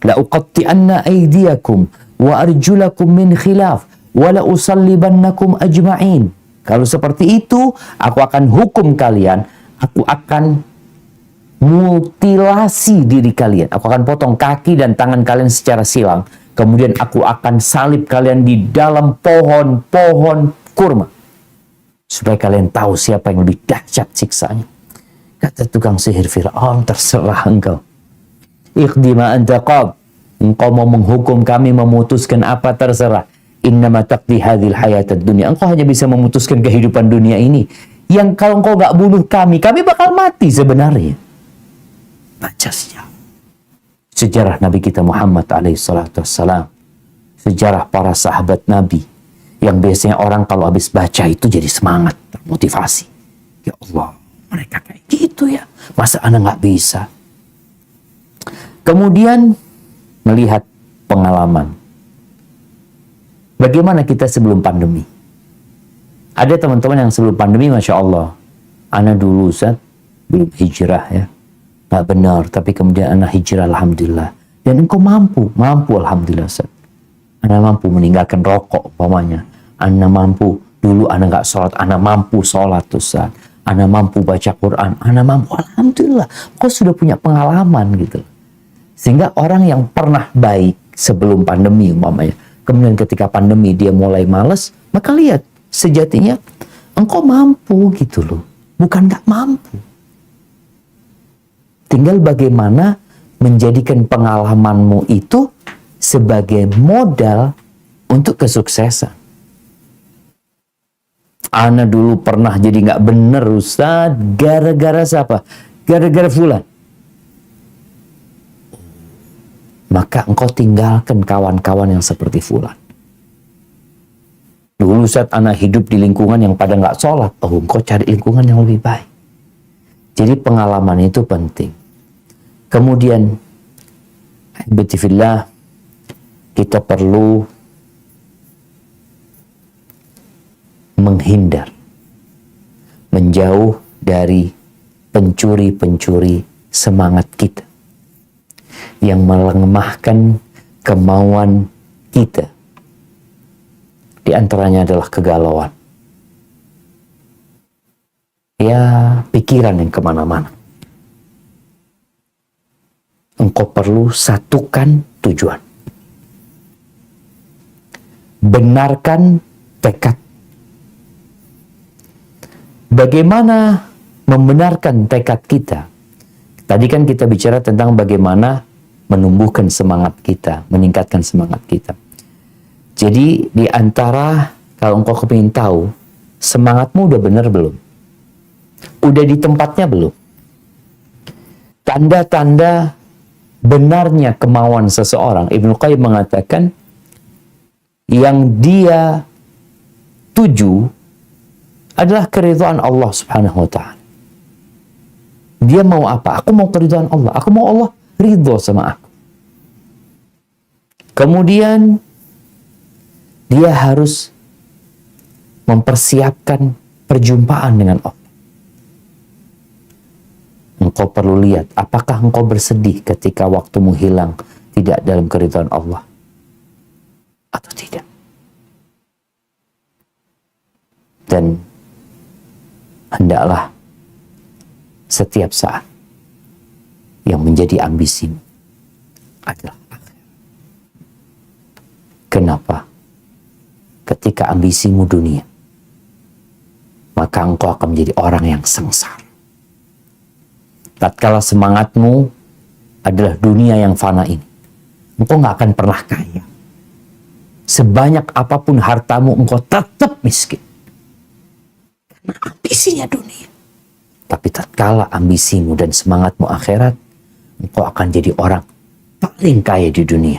La uqatti'anna aydiyakum wa arjulakum min khilaf wa la usallibannakum ajma'in. Kalau seperti itu, aku akan hukum kalian, aku akan mutilasi diri kalian. Aku akan potong kaki dan tangan kalian secara silang. Kemudian aku akan salib kalian di dalam pohon kurma. Supaya kalian tahu siapa yang lebih dahsyat siksanya. Kata tukang sihir Fir'aun, terserah engkau. Iqdi ma anta qad. Engkau mau menghukum kami, memutuskan apa, terserah. Innama taqdi hadhil hayatad dunya. Engkau hanya bisa memutuskan kehidupan dunia ini. Yang kalau engkau gak bunuh kami bakal mati sebenarnya. Baca sejarah Nabi kita Muhammad alaihissalam, sejarah para sahabat Nabi yang biasanya orang kalau habis baca itu jadi semangat, termotivasi. Ya Allah, mereka kayak gitu ya, masa anak nggak bisa? Kemudian melihat pengalaman bagaimana kita sebelum pandemi. Ada teman-teman yang sebelum pandemi, Masya Allah, anak dulu Ustaz belum hijrah ya, nggak benar, tapi kemudian anak hijrah, alhamdulillah. Dan engkau mampu alhamdulillah Ustaz. Anak mampu meninggalkan rokok umpamanya. Anak mampu, dulu anak nggak sholat, anak mampu sholat Ustaz. Anak mampu baca Quran, anak mampu, alhamdulillah. Kau sudah punya pengalaman gitu. Sehingga orang yang pernah baik sebelum pandemi umpamanya, kemudian ketika pandemi dia mulai malas, maka lihat sejatinya engkau mampu gitu loh, bukan nggak mampu. Tinggal bagaimana menjadikan pengalamanmu itu sebagai modal untuk kesuksesan. Ana dulu pernah jadi nggak bener Ustaz, gara-gara siapa? Gara-gara fulan. Maka engkau tinggalkan kawan-kawan yang seperti fulan. Dulu Ustaz ana hidup di lingkungan yang pada nggak sholat. Oh, engkau cari lingkungan yang lebih baik. Jadi pengalaman itu penting. Kemudian, ahibbatifillah, kita perlu menghindar, menjauh dari pencuri-pencuri semangat kita yang melemahkan kemauan kita. Di antaranya adalah kegalauan. Ya, pikiran yang kemana-mana. Engkau perlu satukan tujuan. Benarkan tekad. Bagaimana membenarkan tekad kita? Tadi kan kita bicara tentang bagaimana menumbuhkan semangat kita, meningkatkan semangat kita. Jadi di antara, kalau engkau kepingin tahu, semangatmu udah benar belum? Udah di tempatnya belum? Tanda-tanda benarnya kemauan seseorang, Ibnu Qayyim mengatakan, yang dia tuju adalah keridhaan Allah Subhanahu wa ta'ala. Dia mau apa? Aku mau keridhaan Allah. Aku mau Allah ridho sama aku. Kemudian dia harus mempersiapkan perjumpaan dengan Allah. Engkau perlu lihat, apakah engkau bersedih ketika waktumu hilang tidak dalam keridhaan Allah atau tidak. Dan hendaklah setiap saat yang menjadi ambisimu adalah akhir. Kenapa? Ketika ambisimu dunia, maka engkau akan menjadi orang yang sengsara. Tatkala semangatmu adalah dunia yang fana ini, engkau nggak akan pernah kaya. Sebanyak apapun hartamu, engkau tetap miskin. Karena ambisinya dunia. Tapi tatkala ambisimu dan semangatmu akhirat, engkau akan jadi orang paling kaya di dunia.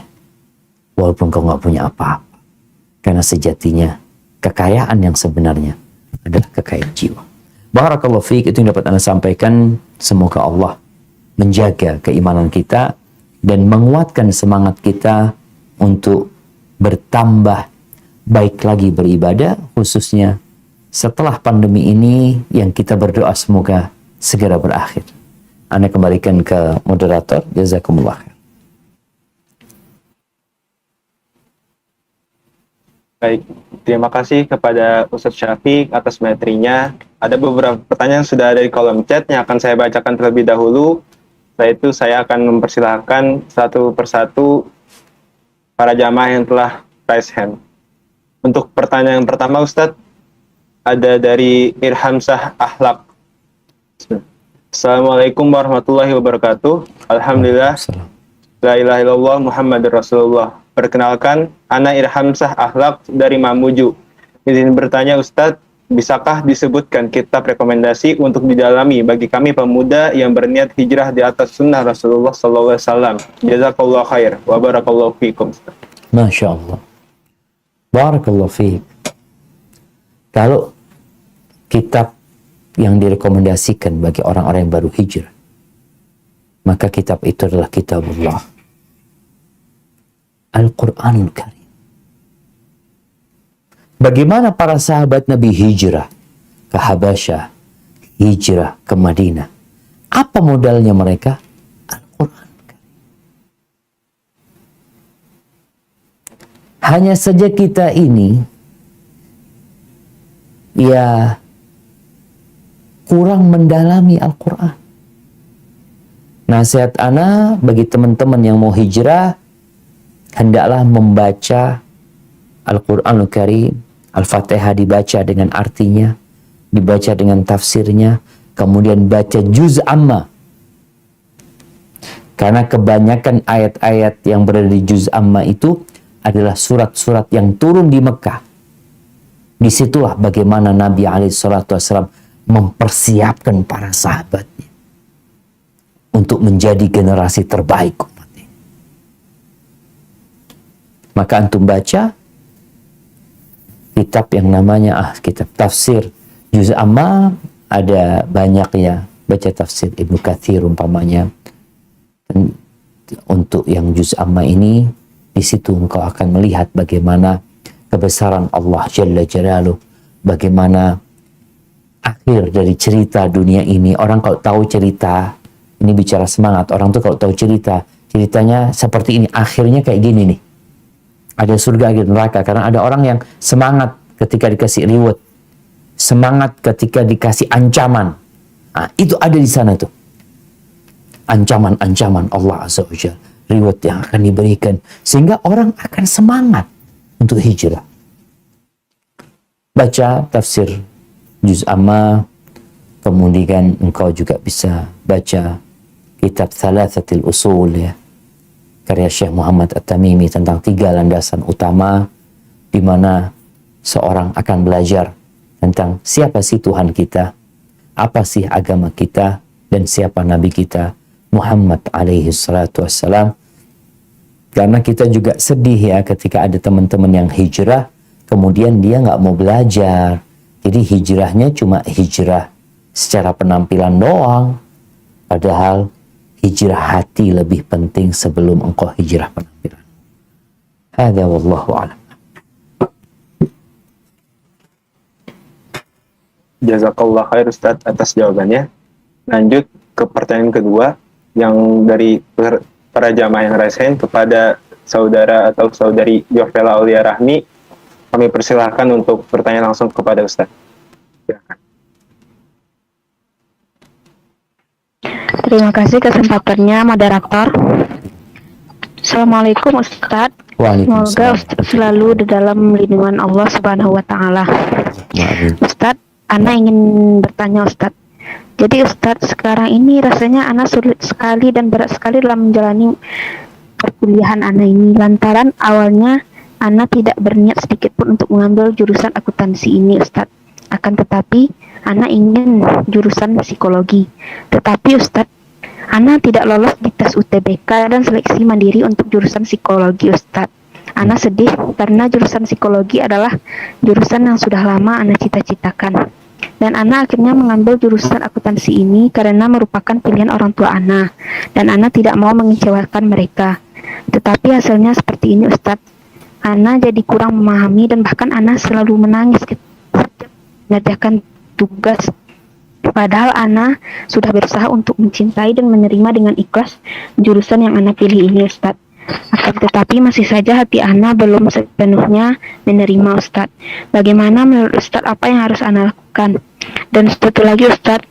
Walaupun engkau nggak punya apa-apa. Karena sejatinya kekayaan yang sebenarnya adalah kekayaan jiwa. Barakallahu fiik, itu yang dapat Anda sampaikan. Semoga Allah menjaga keimanan kita dan menguatkan semangat kita untuk bertambah baik lagi beribadah, khususnya setelah pandemi ini yang kita berdoa semoga segera berakhir. Anda kembalikan ke moderator. Jazakumullah khair. Baik, terima kasih kepada Ustadz Syafiq atas materinya. Ada beberapa pertanyaan yang sudah ada di kolom chat yang akan saya bacakan terlebih dahulu. Setelah itu saya akan mempersilahkan satu persatu para jamaah yang telah raise hand. Untuk pertanyaan yang pertama, Ustadz, ada dari Irhamsah Ahlak. Assalamualaikum warahmatullahi wabarakatuh. Alhamdulillah. La ilaha illallah Muhammadur Rasulullah. Perkenalkan, Ana Irhamsah Ahlak dari Mamuju. Izin bertanya Ustadz, bisakah disebutkan kitab rekomendasi untuk didalami bagi kami pemuda yang berniat hijrah di atas sunnah Rasulullah SAW? Jazakallah khair wa barakallahu fiikum. Masya Allah. Barakallahu fiik. Kalau kitab yang direkomendasikan bagi orang-orang yang baru hijrah, maka kitab itu adalah kitabullah, Al-Quranul Karim. Bagaimana para sahabat Nabi hijrah ke Habasyah, hijrah ke Madinah? Apa modalnya mereka? Al-Quran. Hanya saja kita ini ya kurang mendalami Al-Quran. Nasihat ana bagi teman-teman yang mau hijrah, hendaklah membaca Al-Quranul Karim. Al-Fatihah dibaca dengan artinya, dibaca dengan tafsirnya, kemudian baca juz amma. Karena kebanyakan ayat-ayat yang berada di juz amma itu adalah surat-surat yang turun di Mekah. Disitulah bagaimana Nabi SAW mempersiapkan para sahabatnya untuk menjadi generasi terbaik umat ini. Maka antum baca kitab yang namanya kitab tafsir juz amma, ada banyak ya, baca tafsir Ibnu Katsir umpamanya. Dan untuk yang juz amma ini, di situ engkau akan melihat bagaimana kebesaran Allah Jalla Jalaluh, bagaimana akhir dari cerita dunia ini. Orang kalau tahu cerita, ini bicara semangat, orang tuh kalau tahu cerita, ceritanya seperti ini, akhirnya kayak gini nih. Ada surga, ada neraka, karena ada orang yang semangat ketika dikasih reward, semangat ketika dikasih ancaman. Nah, itu ada di sana tuh. Ancaman-ancaman Allah Azza wa Jalla, reward yang akan diberikan, sehingga orang akan semangat untuk hijrah. Baca tafsir juz amma, kemudian engkau juga bisa baca kitab Thalathatil Usul ya, karya Syekh Muhammad At-Tamimi tentang 3 landasan utama, di mana seorang akan belajar tentang siapa sih Tuhan kita, apa sih agama kita, dan siapa Nabi kita Muhammad alaihi salatu wassalam. Karena kita juga sedih ya ketika ada teman-teman yang hijrah, kemudian dia nggak mau belajar. Jadi hijrahnya cuma hijrah secara penampilan doang. Padahal hijrah hati lebih penting sebelum engkau hijrah penampilan. Hadza wallahu a'lam. Jazakallah khair Ustadz atas jawabannya. Lanjut ke pertanyaan kedua yang dari para jamaah yang rasain kepada saudara atau saudari Jovela Aulia Rahmi. Kami persilahkan untuk bertanya langsung kepada Ustadz. Silakan. Terima kasih kesempatannya moderator. Assalamualaikum Ustadz. Waalaikumsalam. Semoga Ustadz selalu di dalam lindungan Allah Subhanahu wa Ta'ala. Ustadz, Ana ingin bertanya Ustadz. Jadi Ustadz, sekarang ini rasanya Ana sulit sekali dan berat sekali dalam menjalani perkuliahan Ana ini. Lantaran awalnya Ana tidak berniat sedikit pun untuk mengambil jurusan akuntansi ini Ustadz. Akan tetapi Ana ingin jurusan psikologi. Tetapi Ustadz, Ana tidak lolos di tes UTBK dan seleksi mandiri untuk jurusan psikologi Ustadz. Ana sedih karena jurusan psikologi adalah jurusan yang sudah lama Ana cita-citakan. Dan Ana akhirnya mengambil jurusan akuntansi ini karena merupakan pilihan orang tua Ana. Dan Ana tidak mau mengecewakan mereka. Tetapi hasilnya seperti ini Ustadz. Ana jadi kurang memahami dan bahkan Ana selalu menangis setiap mengerjakan tugas. Padahal Ana sudah berusaha untuk mencintai dan menerima dengan ikhlas jurusan yang Ana pilih ini Ustadz. Akan tetapi masih saja hati Ana belum sepenuhnya menerima Ustadz. Bagaimana menurut Ustadz apa yang harus Ana lakukan? Dan satu lagi Ustadz,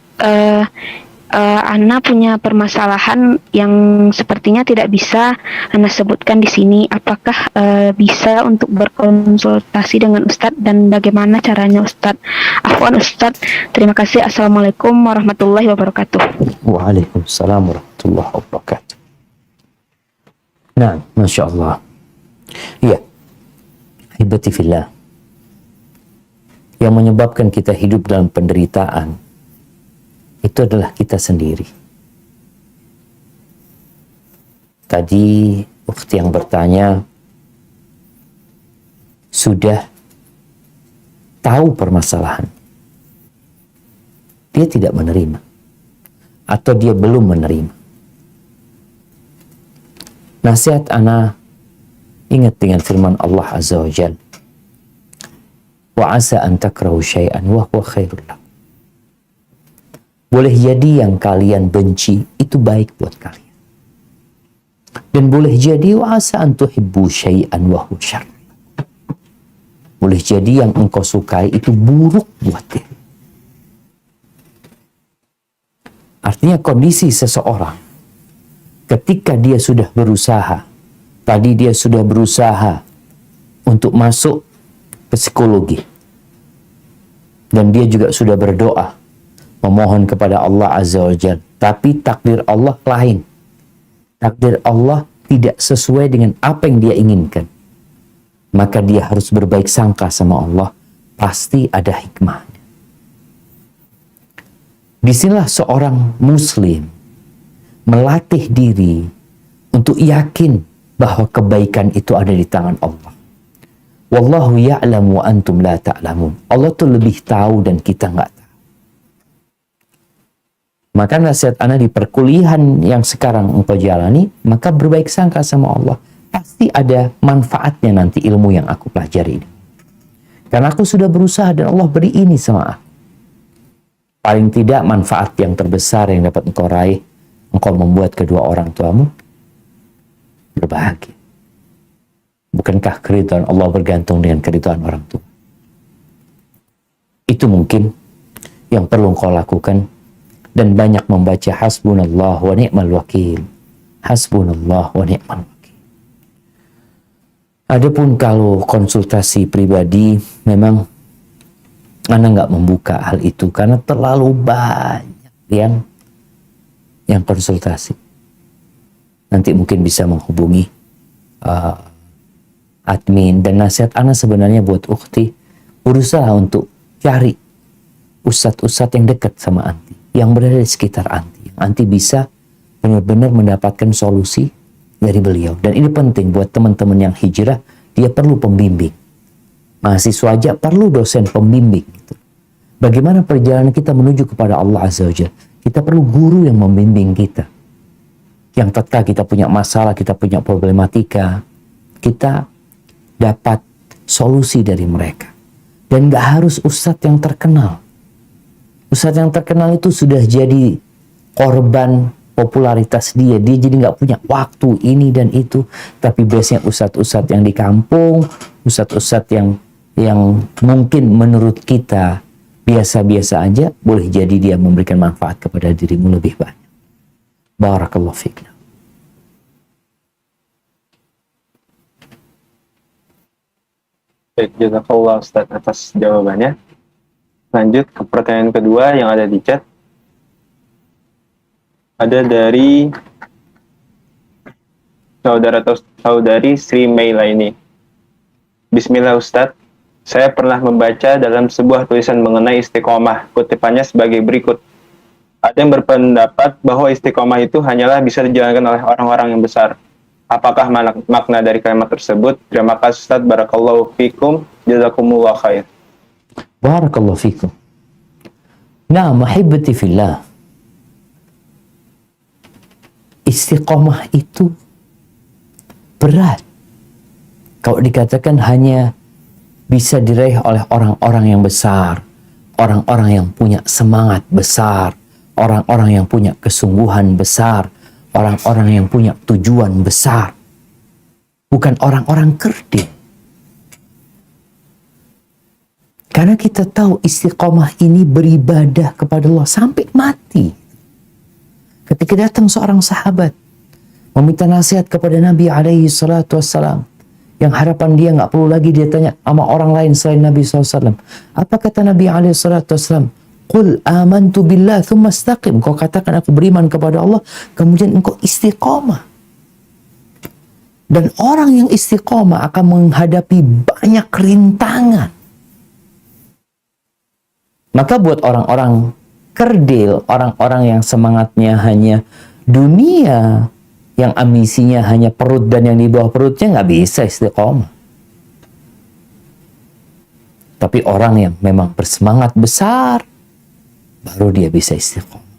Ana punya permasalahan yang sepertinya tidak bisa Ana sebutkan di sini. Apakah bisa untuk berkonsultasi dengan Ustadz dan bagaimana caranya Ustadz? Afwan Ustadz, terima kasih. Assalamualaikum warahmatullahi wabarakatuh. Waalaikumsalam warahmatullahi wabarakatuh. Nah, Masya Allah. Iya, hibati fillah. Yang menyebabkan kita hidup dalam penderitaan itu adalah kita sendiri. Tadi ukhti yang bertanya sudah tahu permasalahan, dia tidak menerima atau dia belum menerima. Nasihat ana, ingat dengan firman Allah Azza wa Jalla, wa asa an takrahu syai'an wa huwa khairul lakum. Boleh jadi yang kalian benci itu baik buat kalian. Dan boleh jadi wa asa an tuhibbu syai'an wa huwa syarr. Boleh jadi yang engkau sukai itu buruk buat dia. Artinya kondisi seseorang ketika dia sudah berusaha, tadi dia sudah berusaha untuk masuk ke psikologi, dan dia juga sudah berdoa memohon kepada Allah Azza wa Jalla, tapi takdir Allah lain. Takdir Allah tidak sesuai dengan apa yang dia inginkan. Maka dia harus berbaik sangka sama Allah, pasti ada hikmahnya. Disinilah seorang muslim melatih diri untuk yakin bahwa kebaikan itu ada di tangan Allah. Wallahu ya'lamu wa antum la ta'lamun. Allah tuh lebih tahu dan kita nggak tahu. Maka nasihat ana di perkuliahan yang sekarang engkau jalani, maka berbaik sangka sama Allah. Pasti ada manfaatnya nanti ilmu yang aku pelajari ini. Karena aku sudah berusaha dan Allah beri ini sama aku. Paling tidak manfaat yang terbesar yang dapat engkau raih, engkau membuat kedua orang tuamu berbahagia. Bukankah keridhaan Allah bergantung dengan keridhaan orang tua? Itu mungkin yang perlu engkau lakukan. Dan banyak membaca hasbunallah wa ni'mal wakil. Hasbunallah wa ni'mal wakil. Adapun kalau konsultasi pribadi, memang ana nggak membuka hal itu karena terlalu banyak yang konsultasi. Nanti mungkin bisa menghubungi admin, dan nasihat ana sebenarnya buat ukhti, berusaha untuk cari ustadz-ustadz yang dekat sama anti, yang berada di sekitar anti, yang anti bisa benar-benar mendapatkan solusi dari beliau. Dan ini penting buat teman-teman yang hijrah, dia perlu pembimbing. Mahasiswa aja perlu dosen pembimbing. Gitu. Bagaimana perjalanan kita menuju kepada Allah Azza wa Jalla? Kita perlu guru yang membimbing kita. Yang tatkala kita punya masalah, kita punya problematika, kita dapat solusi dari mereka. Dan gak harus ustadz yang terkenal. Ustadz yang terkenal itu sudah jadi korban popularitas dia jadi nggak punya waktu ini dan itu. Tapi biasanya ustadz-ustadz yang di kampung, ustadz-ustadz yang mungkin menurut kita biasa-biasa aja, boleh jadi dia memberikan manfaat kepada dirimu lebih banyak. Barakallahu fiik. Baik, jazakallah Ustaz atas jawabannya. Lanjut ke pertanyaan kedua yang ada di chat. Ada dari saudara atau saudari Sri Maila ini. Bismillah Ustadz, saya pernah membaca dalam sebuah tulisan mengenai istiqomah, kutipannya sebagai berikut. Ada yang berpendapat bahwa istiqomah itu hanyalah bisa dijalankan oleh orang-orang yang besar. Apakah makna dari kalimat tersebut? Terima kasih Ustadz, barakallahu fikum, jazakumullah khair. Barakallahu fikum. Nah, mahibati fillah. Istiqomah itu berat. Kalau dikatakan hanya bisa diraih oleh orang-orang yang besar, orang-orang yang punya semangat besar, orang-orang yang punya kesungguhan besar, orang-orang yang punya tujuan besar, bukan orang-orang kerdil. Karena kita tahu istiqomah ini beribadah kepada Allah sampai mati. Ketika datang seorang sahabat meminta nasihat kepada Nabi alaihi salatu wassalam, yang harapan dia nggak perlu lagi dia tanya sama orang lain selain Nabi SAW. Apa kata Nabi alaihi salatu wassalam? Qul amantu billah thumma istaqim. Kau katakan aku beriman kepada Allah, kemudian engkau istiqomah. Dan orang yang istiqomah akan menghadapi banyak rintangan. Maka buat orang-orang kerdil, orang-orang yang semangatnya hanya dunia, yang ambisinya hanya perut dan yang di bawah perutnya, nggak bisa istiqomah. Tapi orang yang memang bersemangat besar, baru dia bisa istiqomah.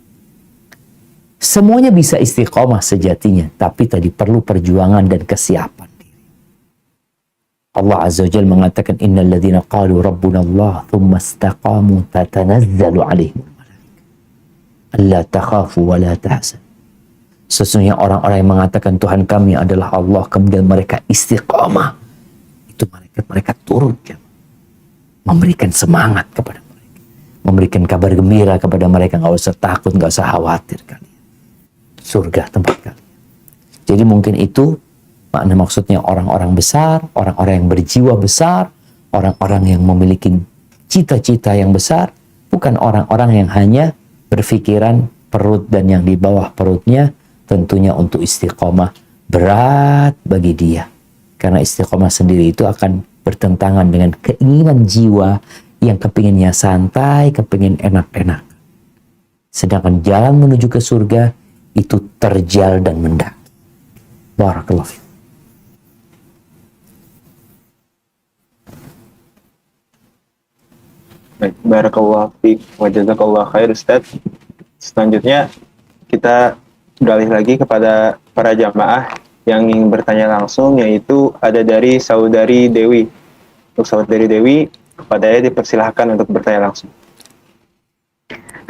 Semuanya bisa istiqomah sejatinya, tapi tadi perlu perjuangan dan kesiapan diri. Allah Azza wa Jalla mengatakan, innal ladzina qalu rabbuna Allah thumma istaqamu tatanazzalu alaihim alla takhafu wa la tahzan. Sesungguhnya orang-orang yang mengatakan Tuhan kami adalah Allah, kemudian mereka istiqamah, itu mereka turun memberikan semangat kepada mereka, memberikan kabar gembira kepada mereka. Nggak usah takut, nggak usah khawatir, kalian surga tempat kalian. Jadi mungkin itu makna maksudnya orang-orang besar, orang-orang yang berjiwa besar, orang-orang yang memiliki cita-cita yang besar, bukan orang-orang yang hanya berpikiran perut dan yang di bawah perutnya. Tentunya untuk istiqomah berat bagi dia, karena istiqomah sendiri itu akan bertentangan dengan keinginan jiwa yang kepinginnya santai, kepingin enak-enak. Sedangkan jalan menuju ke surga itu terjal dan mendaki. Barakallahu fiik. Baik, barakallahu fiik wa jazakallahu khair Ustaz. Selanjutnya kita beralih lagi kepada para jamaah yang ingin bertanya langsung, yaitu ada dari saudari Dewi. Untuk saudari Dewi, kepadanya dipersilahkan untuk bertanya langsung.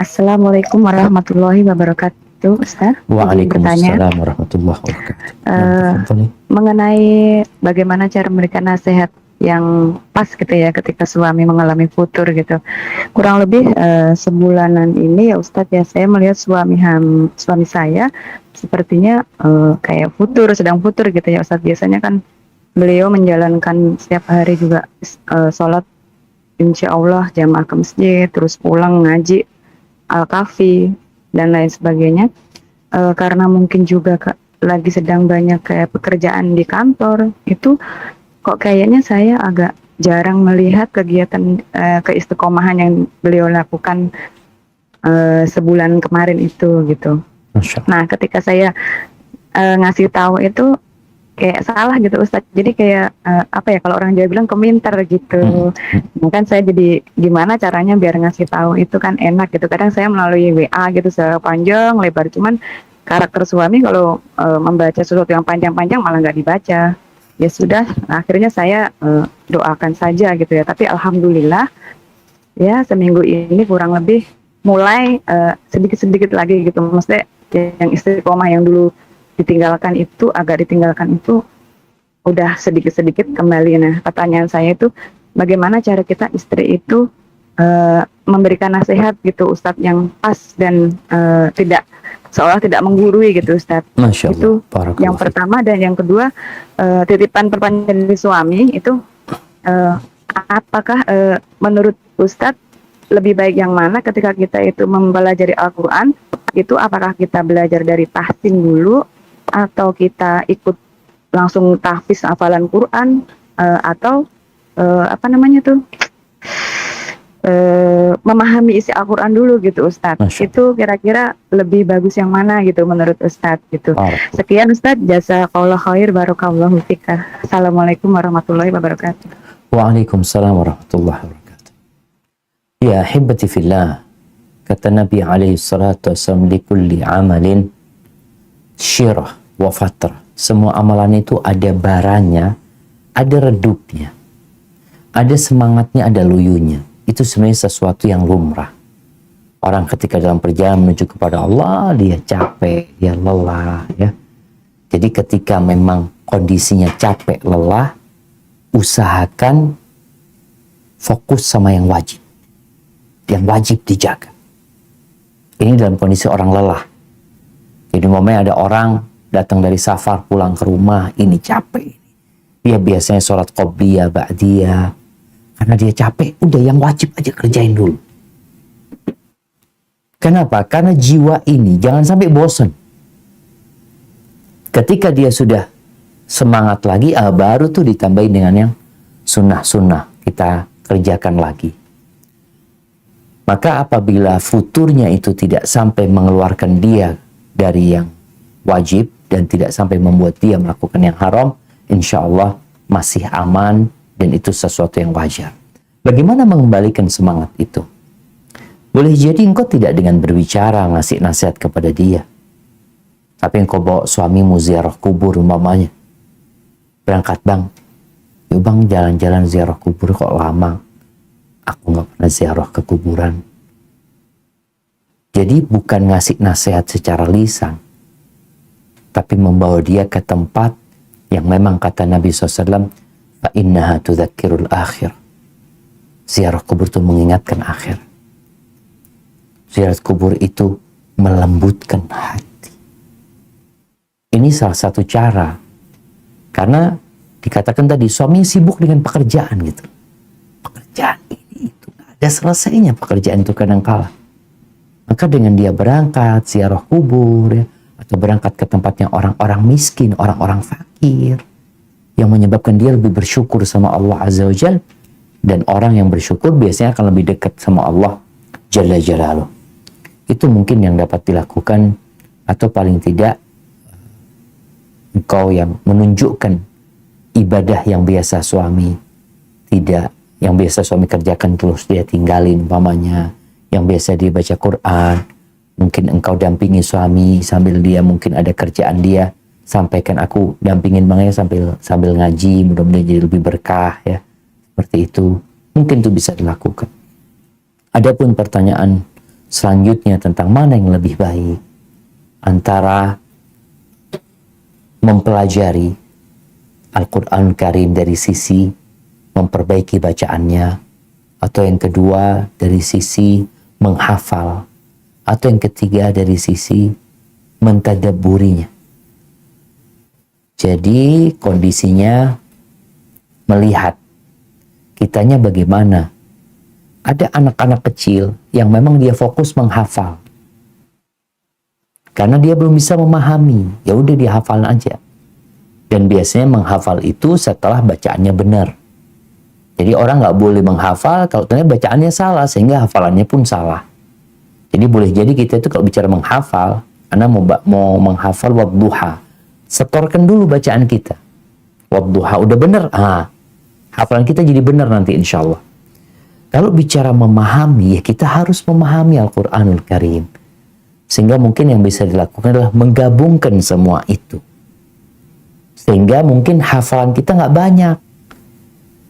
Assalamualaikum warahmatullahi wabarakatuh, Ustaz. Waalaikumsalam warahmatullahi wabarakatuh. Mengenai bagaimana cara memberikan nasihat yang pas gitu ya ketika suami mengalami futur gitu. Kurang lebih sebulanan ini ya Ustadz ya, saya melihat suami saya sepertinya kayak sedang futur gitu ya Ustadz. Biasanya kan beliau menjalankan setiap hari juga sholat insya Allah jamaah ke masjid, terus pulang ngaji Al-Kafi dan lain sebagainya. Karena mungkin juga lagi sedang banyak kayak pekerjaan di kantor, itu kok kayaknya saya agak jarang melihat kegiatan keistiqomahan yang beliau lakukan sebulan kemarin itu gitu. Nah, ketika saya ngasih tahu itu kayak salah gitu Ustadz. Jadi kayak apa ya, kalau orang Jawa bilang komentar gitu. Mungkin saya jadi gimana caranya biar ngasih tahu itu kan enak gitu. Kadang saya melalui WA gitu sepanjang lebar, cuman karakter suami kalau membaca sesuatu yang panjang-panjang malah nggak dibaca. Ya sudah, akhirnya saya doakan saja gitu ya. Tapi alhamdulillah ya seminggu ini kurang lebih mulai sedikit-sedikit lagi gitu. Maksudnya yang istiqomah yang dulu ditinggalkan itu, agak ditinggalkan itu udah sedikit-sedikit kembali. Nah, pertanyaan saya itu bagaimana cara kita istri itu memberikan nasihat gitu Ustadz yang pas dan tidak seolah tidak menggurui gitu Ustadz. Masya Allah. Itu Barakallahu yang fiik. pertama. Dan yang kedua, titipan pertanyaan dari suami itu apakah menurut Ustadz lebih baik yang mana ketika kita itu mempelajari Al-Quran itu, apakah kita belajar dari tahsin dulu atau kita ikut langsung tahfiz hafalan Quran, atau apa namanya tuh memahami isi Al-Quran dulu gitu Ustadz. Masya Itu kira-kira lebih bagus yang mana gitu menurut Ustadz gitu. Barakallahu. Sekian Ustadz, jazakallahu khair, barakallahu fika. Assalamualaikum warahmatullahi wabarakatuh. Waalaikumsalam warahmatullahi wabarakatuh. Ya ahibati fillah, kata Nabi alaihi salatu wassalam, likulli amalin syirah wa fatrah. Semua amalan itu ada baranya, ada redupnya, ada semangatnya, ada luyunya. Itu sebenarnya sesuatu yang lumrah. Orang ketika dalam perjalanan menuju kepada Allah, dia capek, dia lelah, ya. Jadi ketika memang kondisinya capek, lelah, usahakan fokus sama yang wajib dijaga. Ini dalam kondisi orang lelah. Jadi momennya ada orang datang dari safar pulang ke rumah, ini capek. Dia biasanya sholat qobliyah, ba'diyah. Karena dia capek, udah yang wajib aja kerjain dulu. Kenapa? Karena jiwa ini jangan sampai bosan. Ketika dia sudah semangat lagi, baru tuh ditambahin dengan yang sunnah-sunnah kita kerjakan lagi. Maka apabila futurnya itu tidak sampai mengeluarkan dia dari yang wajib dan tidak sampai membuat dia melakukan yang haram, insya Allah masih aman dan itu sesuatu yang wajar. Bagaimana mengembalikan semangat itu? Boleh jadi engkau tidak dengan berbicara ngasih nasihat kepada dia, tapi engkau bawa suamimu ziarah kubur umpamanya. Berangkat bang, yuk bang jalan-jalan ziarah kubur, kok lama? Aku nggak pernah ziarah ke kuburan. Jadi bukan ngasih nasihat secara lisan, tapi membawa dia ke tempat yang memang kata Nabi SAW, fa innaha tudzakirul akhir. Ziarah kubur itu mengingatkan akhir. Ziarah kubur itu melembutkan hati. Ini salah satu cara. Karena dikatakan tadi suami sibuk dengan pekerjaan gitu. Pekerjaan ini itu nggak ada selesainya, pekerjaan itu kadang-kala. Maka dengan dia berangkat ziarah kubur ya, atau berangkat ke tempatnya orang-orang miskin, orang-orang fakir, yang menyebabkan dia lebih bersyukur sama Allah Azza wa Jalla. Dan orang yang bersyukur biasanya akan lebih dekat sama Allah Jalla Jalaluh. Itu mungkin yang dapat dilakukan, atau paling tidak engkau yang menunjukkan ibadah yang biasa suami tidak, yang biasa suami kerjakan terus dia tinggalin umpamanya, yang biasa dia baca Quran, mungkin engkau dampingi suami sambil dia mungkin ada kerjaan dia, sampaikan aku dampingin bang ya sambil ngaji, mudah-mudahan jadi lebih berkah ya, seperti itu mungkin itu bisa dilakukan. Adapun pertanyaan selanjutnya tentang mana yang lebih baik antara mempelajari Al-Quran Karim dari sisi memperbaiki bacaannya, atau yang kedua dari sisi menghafal, atau yang ketiga dari sisi mentadabburinya. Jadi kondisinya melihat kitanya bagaimana. Ada anak-anak kecil yang memang dia fokus menghafal karena dia belum bisa memahami, ya udah dihafal aja. Dan biasanya menghafal itu setelah bacaannya benar. Jadi orang nggak boleh menghafal kalau ternyata bacaannya salah, sehingga hafalannya pun salah. Jadi boleh jadi kita itu kalau bicara menghafal, karena mau menghafal wadduha, setorkan dulu bacaan kita. Wadduha udah benar, hafalan kita jadi benar nanti insya Allah. Kalau bicara memahami, ya kita harus memahami Al-Quranul Karim. Sehingga mungkin yang bisa dilakukan adalah menggabungkan semua itu. Sehingga mungkin hafalan kita nggak banyak.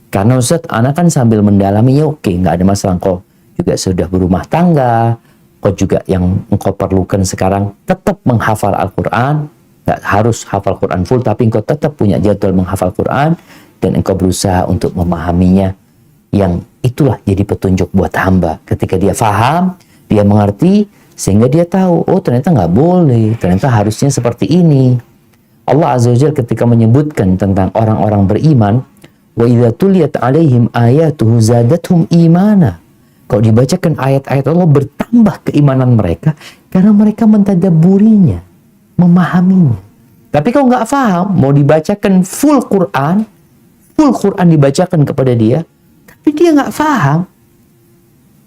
Karena Ustaz, anak kan sambil mendalami, ya oke, nggak ada masalah. Kok juga sudah berumah tangga, engkau juga yang engkau perlukan sekarang tetap menghafal Al-Quran. Nggak harus hafal Quran full, tapi engkau tetap punya jadwal menghafal Quran dan engkau berusaha untuk memahaminya. Yang itulah jadi petunjuk buat hamba. Ketika dia faham, dia mengerti, sehingga dia tahu, oh ternyata nggak boleh, ternyata harusnya seperti ini. Allah Azza wa Jalla ketika menyebutkan tentang orang-orang beriman, wa idza tuliyat alaihim ayatuhu zadathum imana. Kalau dibacakan ayat-ayat Allah, bertambah keimanan mereka karena mereka mentadabburinya, memahaminya. Tapi kalau nggak paham, mau dibacakan full Quran dibacakan kepada dia, tapi dia nggak paham,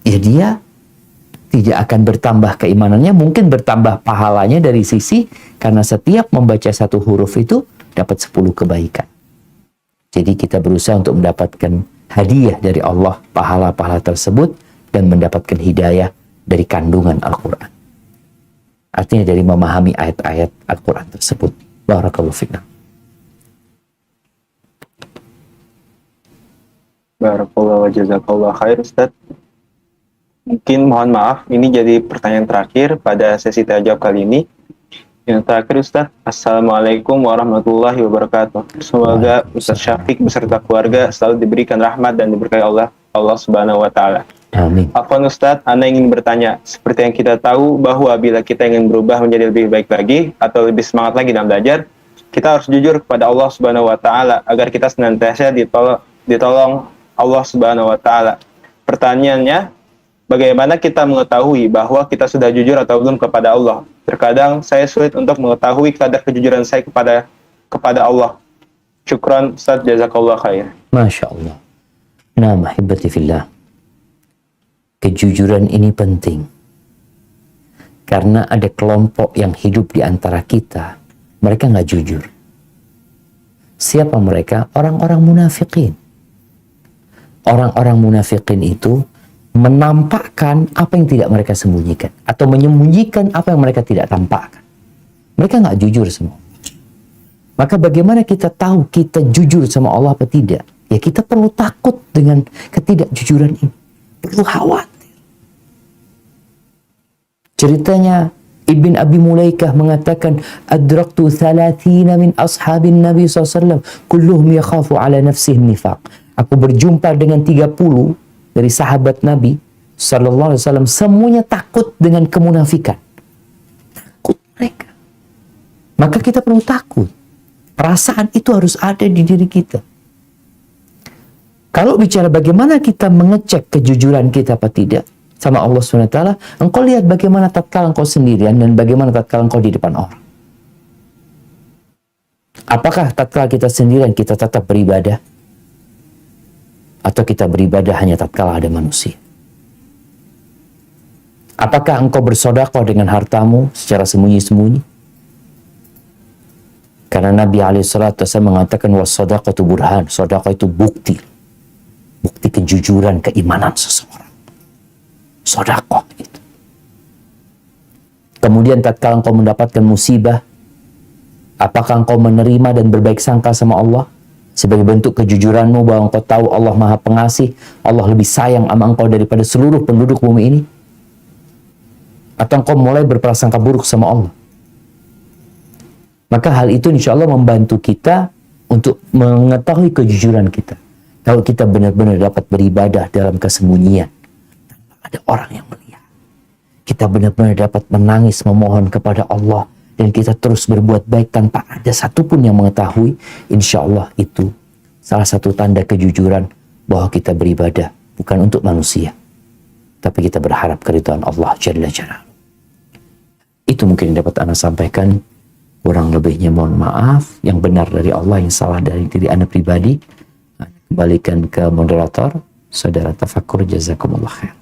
ya dia tidak akan bertambah keimanannya, mungkin bertambah pahalanya dari sisi karena setiap membaca satu huruf itu dapat 10 kebaikan. Jadi kita berusaha untuk mendapatkan hadiah dari Allah, pahala-pahala tersebut, dan mendapatkan hidayah dari kandungan Al-Quran. Artinya dari memahami ayat-ayat Al-Quran tersebut. Barakallahu fiqna. Barakallahu wa jazakallahu khair, Ustaz. Mungkin mohon maaf, ini jadi pertanyaan terakhir pada sesi tanya jawab kali ini. Yang terakhir, Ustaz, Assalamualaikum warahmatullahi wabarakatuh. Semoga Ustaz Syafiq beserta keluarga selalu diberikan rahmat dan diberkahi Allah Subhanahu wa Ta'ala. Amin. Afwan Ustaz, Anda ingin bertanya, seperti yang kita tahu bahwa bila kita ingin berubah menjadi lebih baik lagi atau lebih semangat lagi dalam belajar, kita harus jujur kepada Allah Subhanahu wa Ta'ala agar kita senantiasa ditolong Allah Subhanahu wa Ta'ala. Pertanyaannya, bagaimana kita mengetahui bahwa kita sudah jujur atau belum kepada Allah? Terkadang saya sulit untuk mengetahui kadar kejujuran saya kepada Allah. Syukran Ustaz, jazakallah khair. Masya Allah. Nah, mahibati fillah. Kejujuran ini penting. Karena ada kelompok yang hidup di antara kita. Mereka nggak jujur. Siapa mereka? Orang-orang munafikin. Orang-orang munafikin itu menampakkan apa yang tidak mereka sembunyikan. Atau menyembunyikan apa yang mereka tidak tampakkan. Mereka nggak jujur semua. Maka bagaimana kita tahu kita jujur sama Allah apa tidak? Ya kita perlu takut dengan ketidakjujuran ini. Perlu khawatir. Ceritanya Ibn Abi Mulaikah mengatakan, Adraktu 30 min ashabin Nabi SAW, kulluhum yakhafu ala nafsihi nifaq. Aku berjumpa dengan 30 dari sahabat Nabi SAW, semuanya takut dengan kemunafikan. Takut mereka. Maka kita perlu takut. Perasaan itu harus ada di diri kita. Kalau bicara bagaimana kita mengecek kejujuran kita apa tidak sama Allah SWT, engkau lihat bagaimana tatkala engkau sendirian dan bagaimana tatkala engkau di depan orang. Apakah tatkala kita sendirian kita tetap beribadah? Atau kita beribadah hanya tatkala ada manusia? Apakah engkau bersedekah dengan hartamu secara sembunyi-sembunyi? Karena Nabi SAW mengatakan, was-sadaqatu burhan, sedekah itu bukti kejujuran, keimanan seseorang. Sedekah itu. Kemudian tatkala engkau mendapatkan musibah, apakah engkau menerima dan berbaik sangka sama Allah sebagai bentuk kejujuranmu bahwa engkau tahu Allah Maha Pengasih, Allah lebih sayang sama engkau daripada seluruh penduduk bumi ini? Atau engkau mulai berprasangka buruk sama Allah? Maka hal itu insya Allah membantu kita untuk mengetahui kejujuran kita. Kalau kita benar-benar dapat beribadah dalam kesembunyian, tanpa ada orang yang melihat. Kita benar-benar dapat menangis memohon kepada Allah, dan kita terus berbuat baik tanpa ada satupun yang mengetahui. Insya Allah itu salah satu tanda kejujuran bahwa kita beribadah bukan untuk manusia, tapi kita berharap keridhaan Allah Jalla Jalaluhu. Itu mungkin yang dapat Anda sampaikan. Kurang lebihnya mohon maaf. Yang benar dari Allah, yang salah dari diri Anda pribadi. Kembalikan ke moderator, Saudara Tafakkur. Jazakumullah khair.